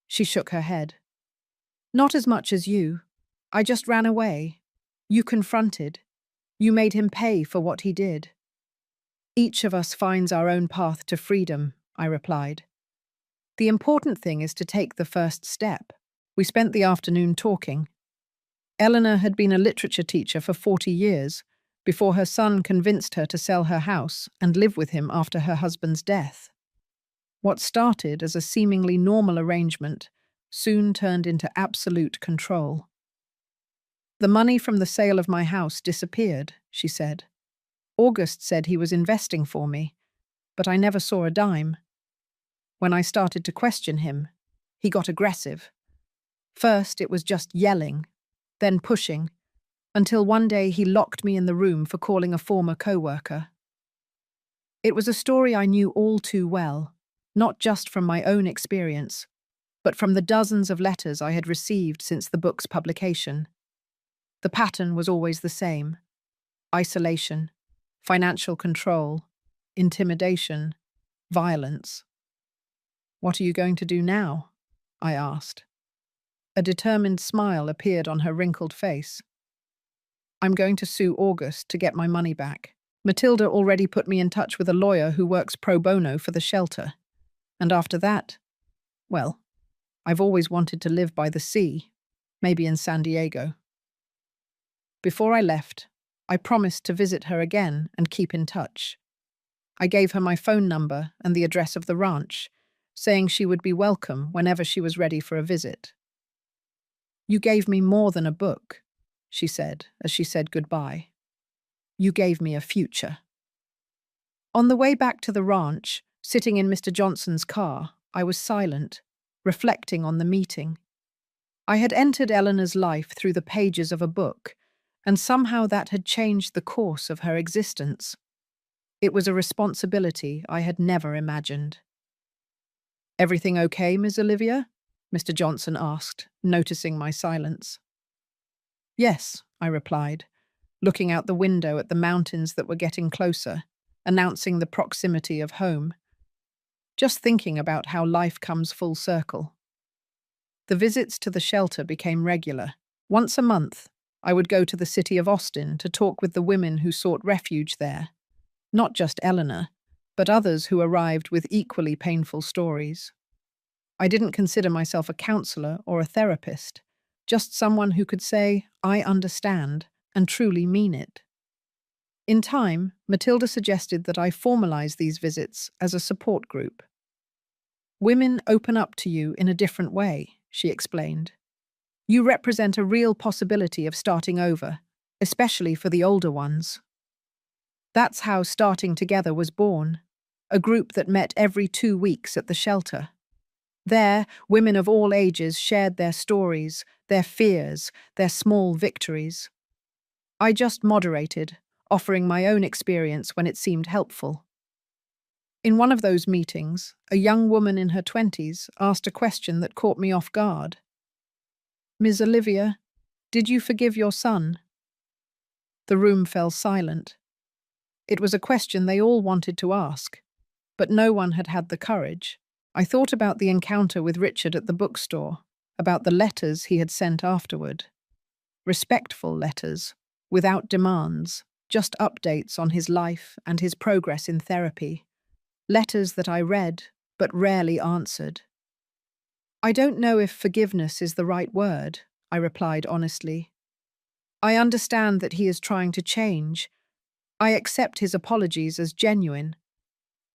She shook her head. Not as much as you. I just ran away. You confronted. You made him pay for what he did. Each of us finds our own path to freedom, I replied. The important thing is to take the first step. We spent the afternoon talking. Eleanor had been a literature teacher for 40 years before her son convinced her to sell her house and live with him after her husband's death. What started as a seemingly normal arrangement soon turned into absolute control. The money from the sale of my house disappeared, she said. August said he was investing for me, but I never saw a dime. When I started to question him, he got aggressive. First, it was just yelling, then pushing, until one day he locked me in the room for calling a former co-worker. It was a story I knew all too well, not just from my own experience, but from the dozens of letters I had received since the book's publication. The pattern was always the same: isolation, financial control, intimidation, violence. What are you going to do now? I asked. A determined smile appeared on her wrinkled face. I'm going to sue August to get my money back. Matilda already put me in touch with a lawyer who works pro bono for the shelter. And after that, well, I've always wanted to live by the sea, maybe in San Diego. Before I left, I promised to visit her again and keep in touch. I gave her my phone number and the address of the ranch, saying she would be welcome whenever she was ready for a visit. You gave me more than a book, she said as she said goodbye. You gave me a future. On the way back to the ranch, sitting in Mr. Johnson's car, I was silent, reflecting on the meeting. I had entered Eleanor's life through the pages of a book, and somehow that had changed the course of her existence. It was a responsibility I had never imagined. Everything okay, Miss Olivia? Mr. Johnson asked, noticing my silence. Yes, I replied, looking out the window at the mountains that were getting closer, announcing the proximity of home. Just thinking about how life comes full circle. The visits to the shelter became regular. Once a month, I would go to the city of Austin to talk with the women who sought refuge there. Not just Eleanor, but others who arrived with equally painful stories. I didn't consider myself a counselor or a therapist, just someone who could say, I understand, and truly mean it. In time, Matilda suggested that I formalize these visits as a support group. Women open up to you in a different way, she explained. You represent a real possibility of starting over, especially for the older ones. That's how Starting Together was born, a group that met every 2 weeks at the shelter. There, women of all ages shared their stories, their fears, their small victories. I just moderated, offering my own experience when it seemed helpful. In one of those meetings, a young woman in her 20s asked a question that caught me off guard. Ms. Olivia, did you forgive your son? The room fell silent. It was a question they all wanted to ask, but no one had had the courage. I thought about the encounter with Richard at the bookstore, about the letters he had sent afterward. Respectful letters, without demands, just updates on his life and his progress in therapy. Letters that I read, but rarely answered. I don't know if forgiveness is the right word, I replied honestly. I understand that he is trying to change. I accept his apologies as genuine.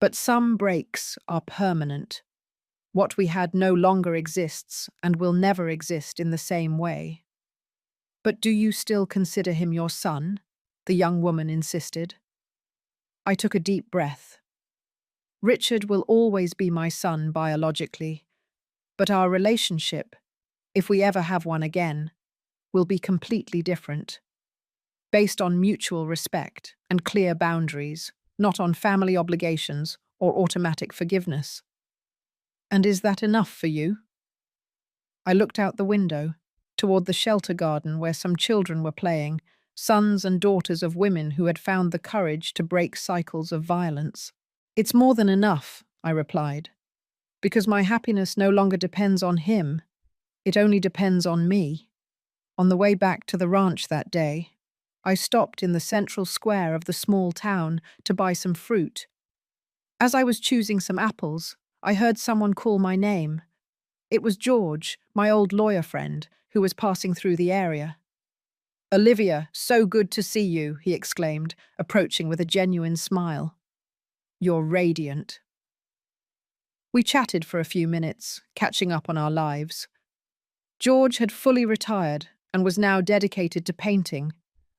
But some breaks are permanent. What we had no longer exists and will never exist in the same way. But do you still consider him your son? The young woman insisted. I took a deep breath. Richard will always be my son biologically, but our relationship, if we ever have one again, will be completely different, based on mutual respect and clear boundaries, not on family obligations or automatic forgiveness. And is that enough for you? I looked out the window, toward the shelter garden where some children were playing, sons and daughters of women who had found the courage to break cycles of violence. It's more than enough, I replied, Because my happiness no longer depends on him, it only depends on me. On the way back to the ranch that day, I stopped in the central square of the small town to buy some fruit. As I was choosing some apples, I heard someone call my name. It was George, my old lawyer friend, who was passing through the area. "Olivia, so good to see you," he exclaimed, approaching with a genuine smile. "You're radiant." We chatted for a few minutes, catching up on our lives. George had fully retired and was now dedicated to painting,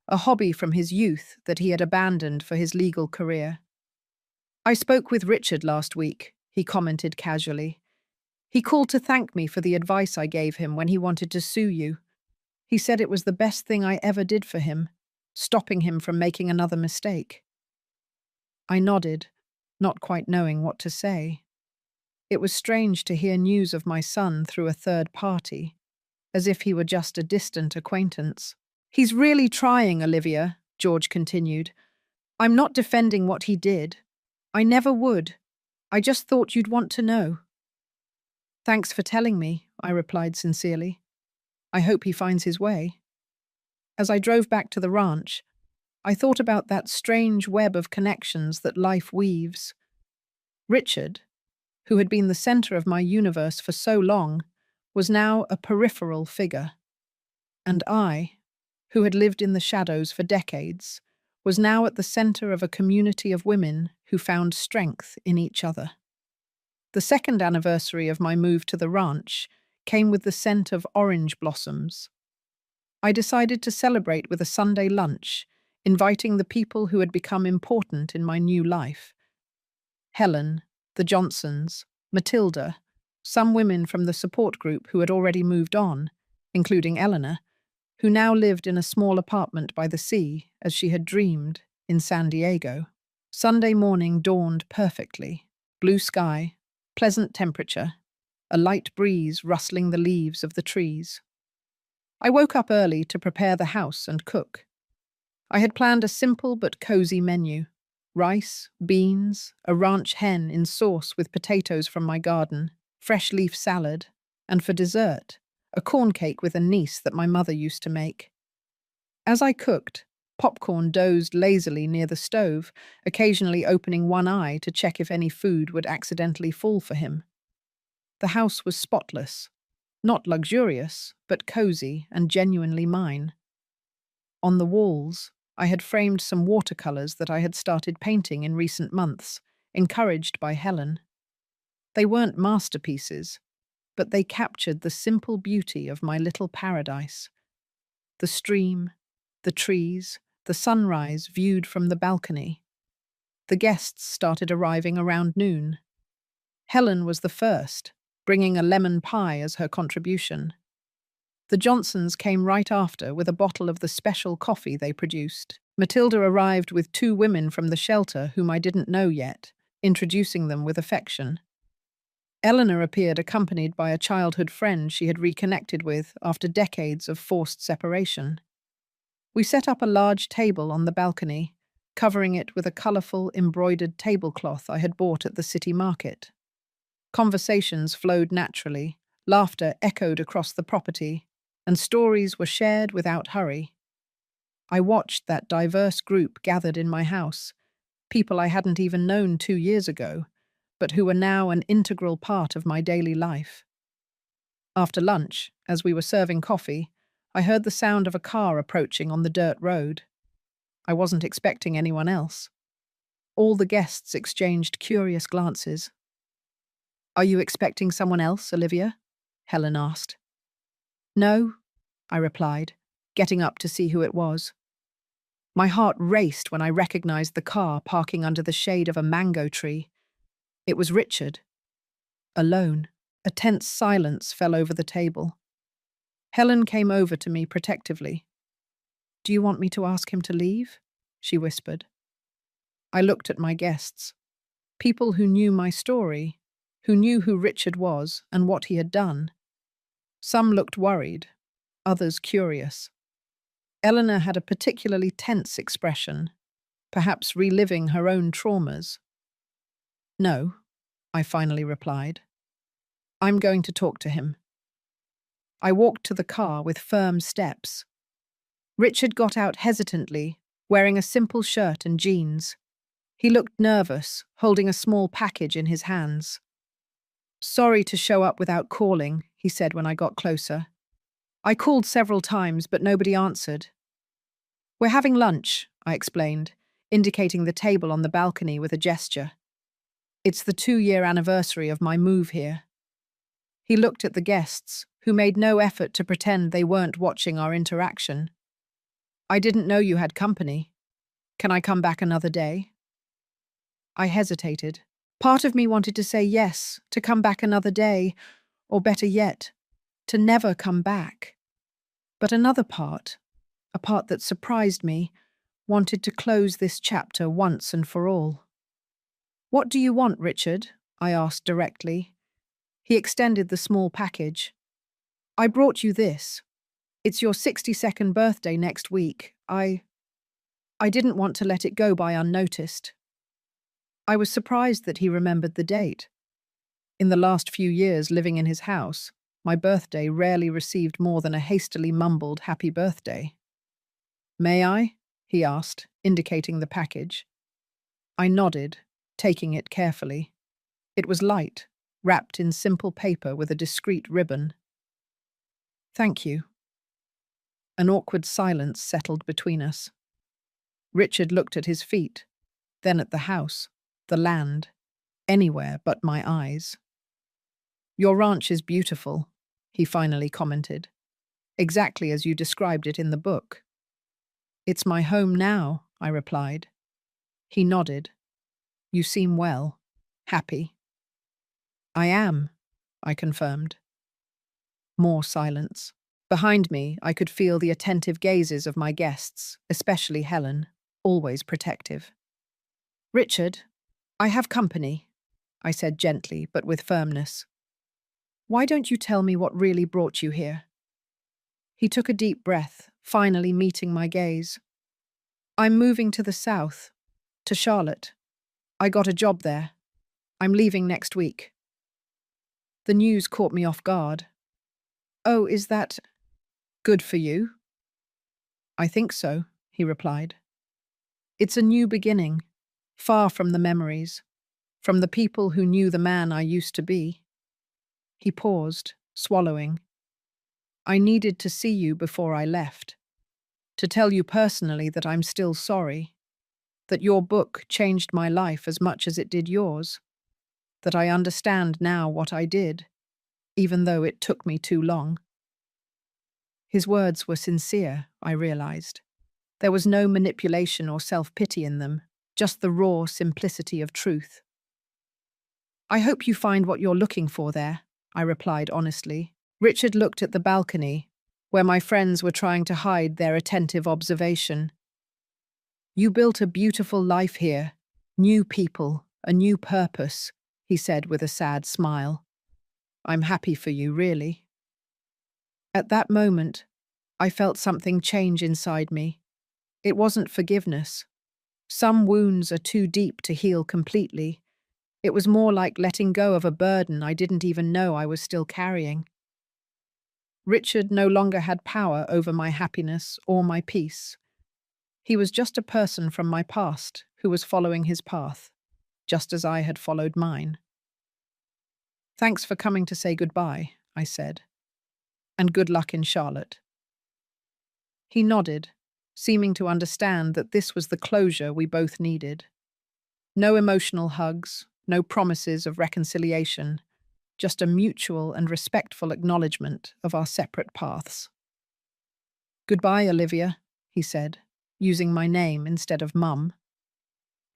a hobby from his youth that he had abandoned for his legal career. "I spoke with Richard last week," he commented casually. "He called to thank me for the advice I gave him when he wanted to sue you. He said it was the best thing I ever did for him, stopping him from making another mistake." I nodded, not quite knowing what to say. It was strange to hear news of my son through a third party, as if he were just a distant acquaintance. "He's really trying, Olivia," George continued. "I'm not defending what he did. I never would. I just thought you'd want to know." "Thanks for telling me," I replied sincerely. "I hope he finds his way." As I drove back to the ranch, I thought about that strange web of connections that life weaves. Richard, who had been the center of my universe for so long, was now a peripheral figure. And I, who had lived in the shadows for decades, was now at the center of a community of women who found strength in each other. The second anniversary of my move to the ranch came with the scent of orange blossoms. I decided to celebrate with a Sunday lunch, inviting the people who had become important in my new life. Helen, the Johnsons, Matilda, some women from the support group who had already moved on, including Eleanor, who now lived in a small apartment by the sea, as she had dreamed, in San Diego. Sunday morning dawned perfectly. Blue sky, pleasant temperature, a light breeze rustling the leaves of the trees. I woke up early to prepare the house and cook. I had planned a simple but cozy menu: rice, beans, a ranch hen in sauce with potatoes from my garden, fresh leaf salad, and for dessert, a corn cake with a niece that my mother used to make. As I cooked, Popcorn dozed lazily near the stove, occasionally opening one eye to check if any food would accidentally fall for him. The house was spotless, not luxurious, but cozy and genuinely mine. On the walls, I had framed some watercolors that I had started painting in recent months, encouraged by Helen. They weren't masterpieces, but they captured the simple beauty of my little paradise. The stream, the trees, the sunrise viewed from the balcony. The guests started arriving around noon. Helen was the first, bringing a lemon pie as her contribution. The Johnsons came right after with a bottle of the special coffee they produced. Matilda arrived with two women from the shelter whom I didn't know yet, introducing them with affection. Eleanor appeared accompanied by a childhood friend she had reconnected with after decades of forced separation. We set up a large table on the balcony, covering it with a colourful embroidered tablecloth I had bought at the city market. Conversations flowed naturally, laughter echoed across the property, and stories were shared without hurry. I watched that diverse group gathered in my house, people I hadn't even known 2 years ago, but who were now an integral part of my daily life. After lunch, as we were serving coffee, I heard the sound of a car approaching on the dirt road. I wasn't expecting anyone else. All the guests exchanged curious glances. "Are you expecting someone else, Olivia?" Helen asked. "No," I replied, getting up to see who it was. My heart raced when I recognized the car parking under the shade of a mango tree. It was Richard. Alone, a tense silence fell over the table. Helen came over to me protectively. "Do you want me to ask him to leave?" she whispered. I looked at my guests. People who knew my story, who knew who Richard was and what he had done. Some looked worried, others curious. Eleanor had a particularly tense expression, perhaps reliving her own traumas. "No," I finally replied. I'm going to talk to him. I walked to the car with firm steps. Richard got out hesitantly, wearing a simple shirt and jeans. He looked nervous, holding a small package in his hands. "Sorry to show up without calling," he said when I got closer. "I called several times, but nobody answered." "We're having lunch," I explained, indicating the table on the balcony with a gesture. "It's the 2-year anniversary of my move here." He looked at the guests, who made no effort to pretend they weren't watching our interaction. "I didn't know you had company. Can I come back another day?" I hesitated. Part of me wanted to say yes, to come back another day, or better yet, to never come back. But another part, a part that surprised me, wanted to close this chapter once and for all. "What do you want, Richard?" I asked directly. He extended the small package. "I brought you this. It's your 62nd birthday next week. I didn't want to let it go by unnoticed." I was surprised that he remembered the date. In the last few years living in his house, my birthday rarely received more than a hastily mumbled happy birthday. "May I?" he asked, indicating the package. I nodded, taking it carefully. It was light, wrapped in simple paper with a discreet ribbon. "Thank you." An awkward silence settled between us. Richard looked at his feet, then at the house, the land, anywhere but my eyes. "Your ranch is beautiful," he finally commented, "exactly as you described it in the book." "It's my home now," I replied. He nodded. "You seem well, happy." "I am," I confirmed. More silence. Behind me, I could feel the attentive gazes of my guests, especially Helen, always protective. "Richard, I have company," I said gently but with firmness. "Why don't you tell me what really brought you here?" He took a deep breath, finally meeting my gaze. "I'm moving to the south, to Charlotte. I got a job there. I'm leaving next week." The news caught me off guard. "Oh, is that good for you?" "I think so," he replied. "It's a new beginning, far from the memories, from the people who knew the man I used to be." He paused, swallowing. "I needed to see you before I left, to tell you personally that I'm still sorry, that your book changed my life as much as it did yours, that I understand now what I did, even though it took me too long." His words were sincere, I realized. There was no manipulation or self-pity in them, just the raw simplicity of truth. "I hope you find what you're looking for there," I replied honestly. Richard looked at the balcony, where my friends were trying to hide their attentive observation. "You built a beautiful life here, new people, a new purpose," he said with a sad smile. "I'm happy for you, really." At that moment, I felt something change inside me. It wasn't forgiveness. Some wounds are too deep to heal completely. It was more like letting go of a burden I didn't even know I was still carrying. Richard no longer had power over my happiness or my peace. He was just a person from my past who was following his path, just as I had followed mine. "Thanks for coming to say goodbye," I said. "And good luck in Charlotte." He nodded, seeming to understand that this was the closure we both needed. No emotional hugs, no promises of reconciliation, just a mutual and respectful acknowledgement of our separate paths. "Goodbye, Olivia," he said, using my name instead of Mum.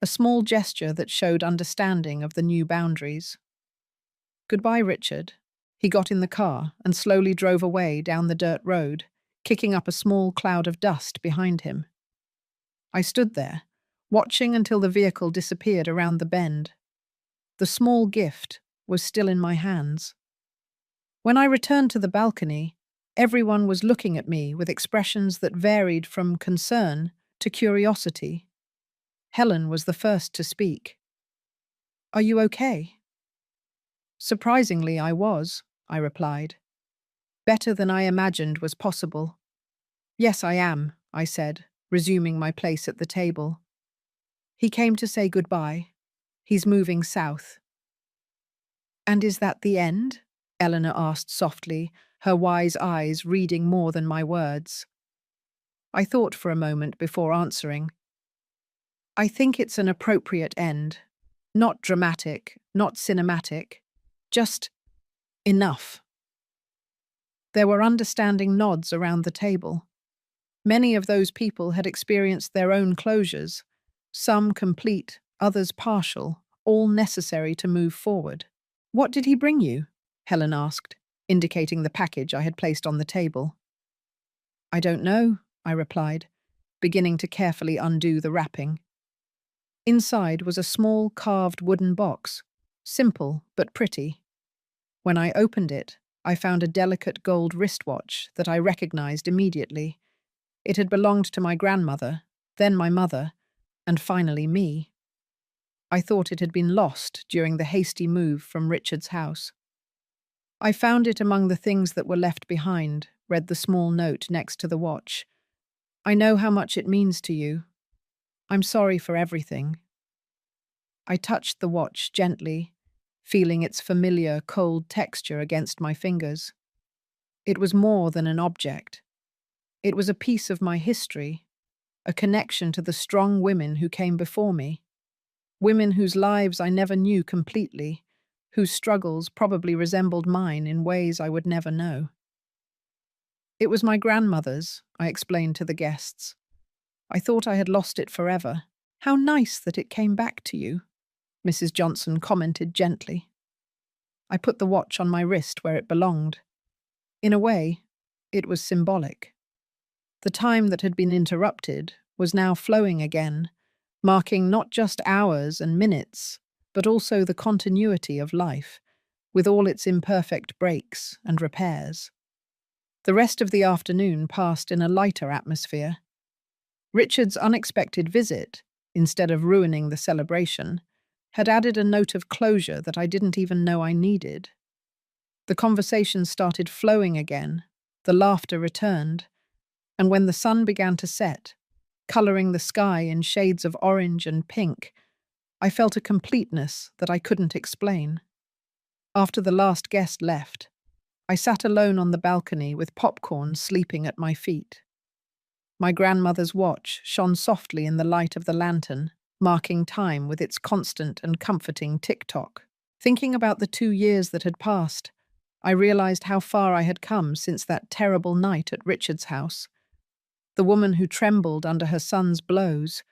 A small gesture that showed understanding of the new boundaries. "Goodbye, Richard." He got in the car and slowly drove away down the dirt road, kicking up a small cloud of dust behind him. I stood there, watching until the vehicle disappeared around the bend. The small gift was still in my hands. When I returned to the balcony, everyone was looking at me with expressions that varied from concern to curiosity. Helen was the first to speak. "Are you okay?" Surprisingly, I was, I replied. Better than I imagined was possible. Yes, I am, I said, resuming my place at the table. He came to say goodbye. He's moving south. And is that the end? Eleanor asked softly, her wise eyes reading more than my words. I thought for a moment before answering. I think it's an appropriate end. Not dramatic, not cinematic. Just enough. There were understanding nods around the table. Many of those people had experienced their own closures, some complete, others partial, all necessary to move forward. What did he bring you? Helen asked, indicating the package I had placed on the table. I don't know, I replied, beginning to carefully undo the wrapping. Inside was a small carved wooden box, simple but pretty. When I opened it, I found a delicate gold wristwatch that I recognized immediately. It had belonged to my grandmother, then my mother, and finally me. I thought it had been lost during the hasty move from Richard's house. I found it among the things that were left behind, read the small note next to the watch. I know how much it means to you. I'm sorry for everything. I touched the watch gently, feeling its familiar, cold texture against my fingers. It was more than an object. It was a piece of my history, a connection to the strong women who came before me, women whose lives I never knew completely, whose struggles probably resembled mine in ways I would never know. It was my grandmother's, I explained to the guests. I thought I had lost it forever. How nice that it came back to you, Mrs. Johnson commented gently. I put the watch on my wrist where it belonged. In a way, it was symbolic. The time that had been interrupted was now flowing again, marking not just hours and minutes, but also the continuity of life, with all its imperfect breaks and repairs. The rest of the afternoon passed in a lighter atmosphere. Richard's unexpected visit, instead of ruining the celebration, had added a note of closure that I didn't even know I needed. The conversation started flowing again, the laughter returned, and when the sun began to set, colouring the sky in shades of orange and pink, I felt a completeness that I couldn't explain. After the last guest left, I sat alone on the balcony with popcorn sleeping at my feet. My grandmother's watch shone softly in the light of the lantern, marking time with its constant and comforting tick-tock. Thinking about the 2 years that had passed, I realized how far I had come since that terrible night at Richard's house. The woman who trembled under her son's blows,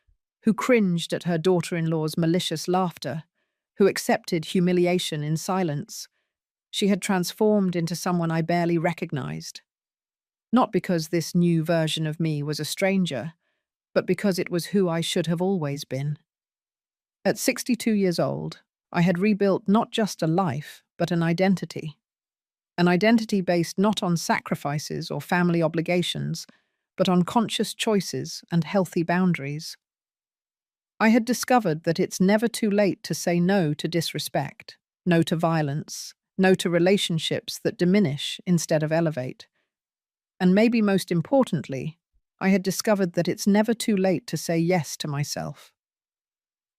who cringed at her daughter-in-law's malicious laughter, who accepted humiliation in silence. She had transformed into someone I barely recognized. Not because this new version of me was a stranger, but because it was who I should have always been. At 62 years old, I had rebuilt not just a life, but an identity. An identity based not on sacrifices or family obligations, but on conscious choices and healthy boundaries. I had discovered that it's never too late to say no to disrespect, no to violence, no to relationships that diminish instead of elevate. And maybe most importantly, I had discovered that it's never too late to say yes to myself.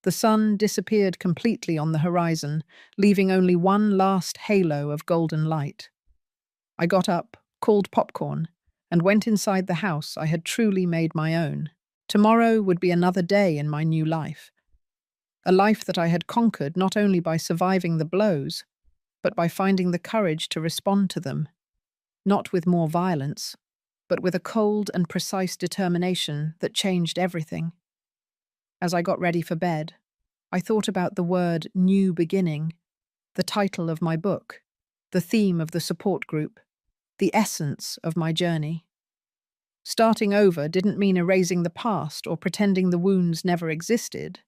The sun disappeared completely on the horizon, leaving only one last halo of golden light. I got up, called popcorn, and went inside the house I had truly made my own. Tomorrow would be another day in my new life. A life that I had conquered not only by surviving the blows, but by finding the courage to respond to them, not with more violence, but with a cold and precise determination that changed everything. As I got ready for bed, I thought about the word new beginning, the title of my book, the theme of the support group, the essence of my journey. Starting over didn't mean erasing the past or pretending the wounds never existed.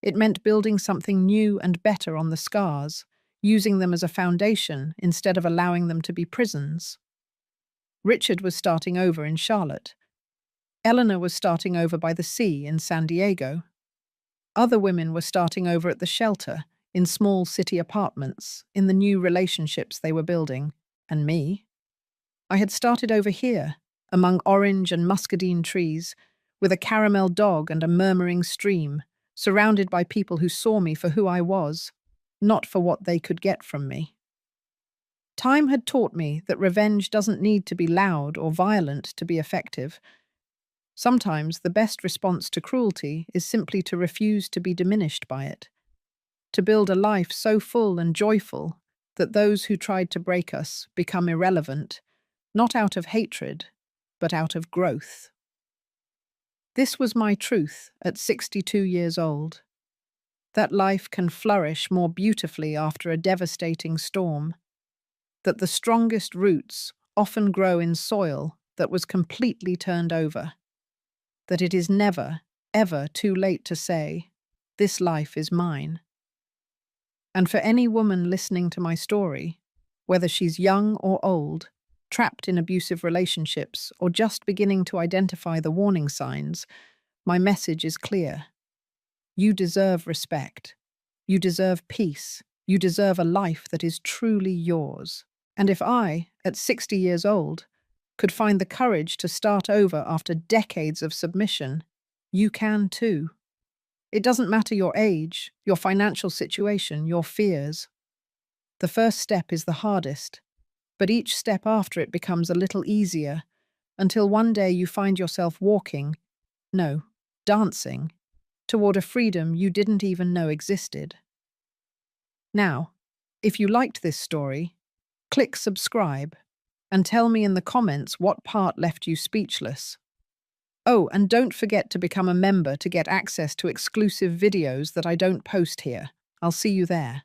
It meant building something new and better on the scars, using them as a foundation instead of allowing them to be prisons. Richard was starting over in Charlotte. Eleanor was starting over by the sea in San Diego. Other women were starting over at the shelter in small city apartments, in the new relationships they were building, and me. I had started over here, among orange and muscadine trees, with a caramel dog and a murmuring stream, surrounded by people who saw me for who I was, not for what they could get from me. Time had taught me that revenge doesn't need to be loud or violent to be effective. Sometimes the best response to cruelty is simply to refuse to be diminished by it, to build a life so full and joyful that those who tried to break us become irrelevant, not out of hatred, but out of growth. This was my truth at 62 years old, that life can flourish more beautifully after a devastating storm, that the strongest roots often grow in soil that was completely turned over, that it is never, ever too late to say, "This life is mine." And for any woman listening to my story, whether she's young or old, trapped in abusive relationships, or just beginning to identify the warning signs, my message is clear. You deserve respect. You deserve peace. You deserve a life that is truly yours. And if I, at 60 years old, could find the courage to start over after decades of submission, you can too. It doesn't matter your age, your financial situation, your fears. The first step is the hardest, but each step after it becomes a little easier, until one day you find yourself walking, no, dancing, toward a freedom you didn't even know existed. Now, if you liked this story, click subscribe and tell me in the comments what part left you speechless. Oh, and don't forget to become a member to get access to exclusive videos that I don't post here. I'll see you there.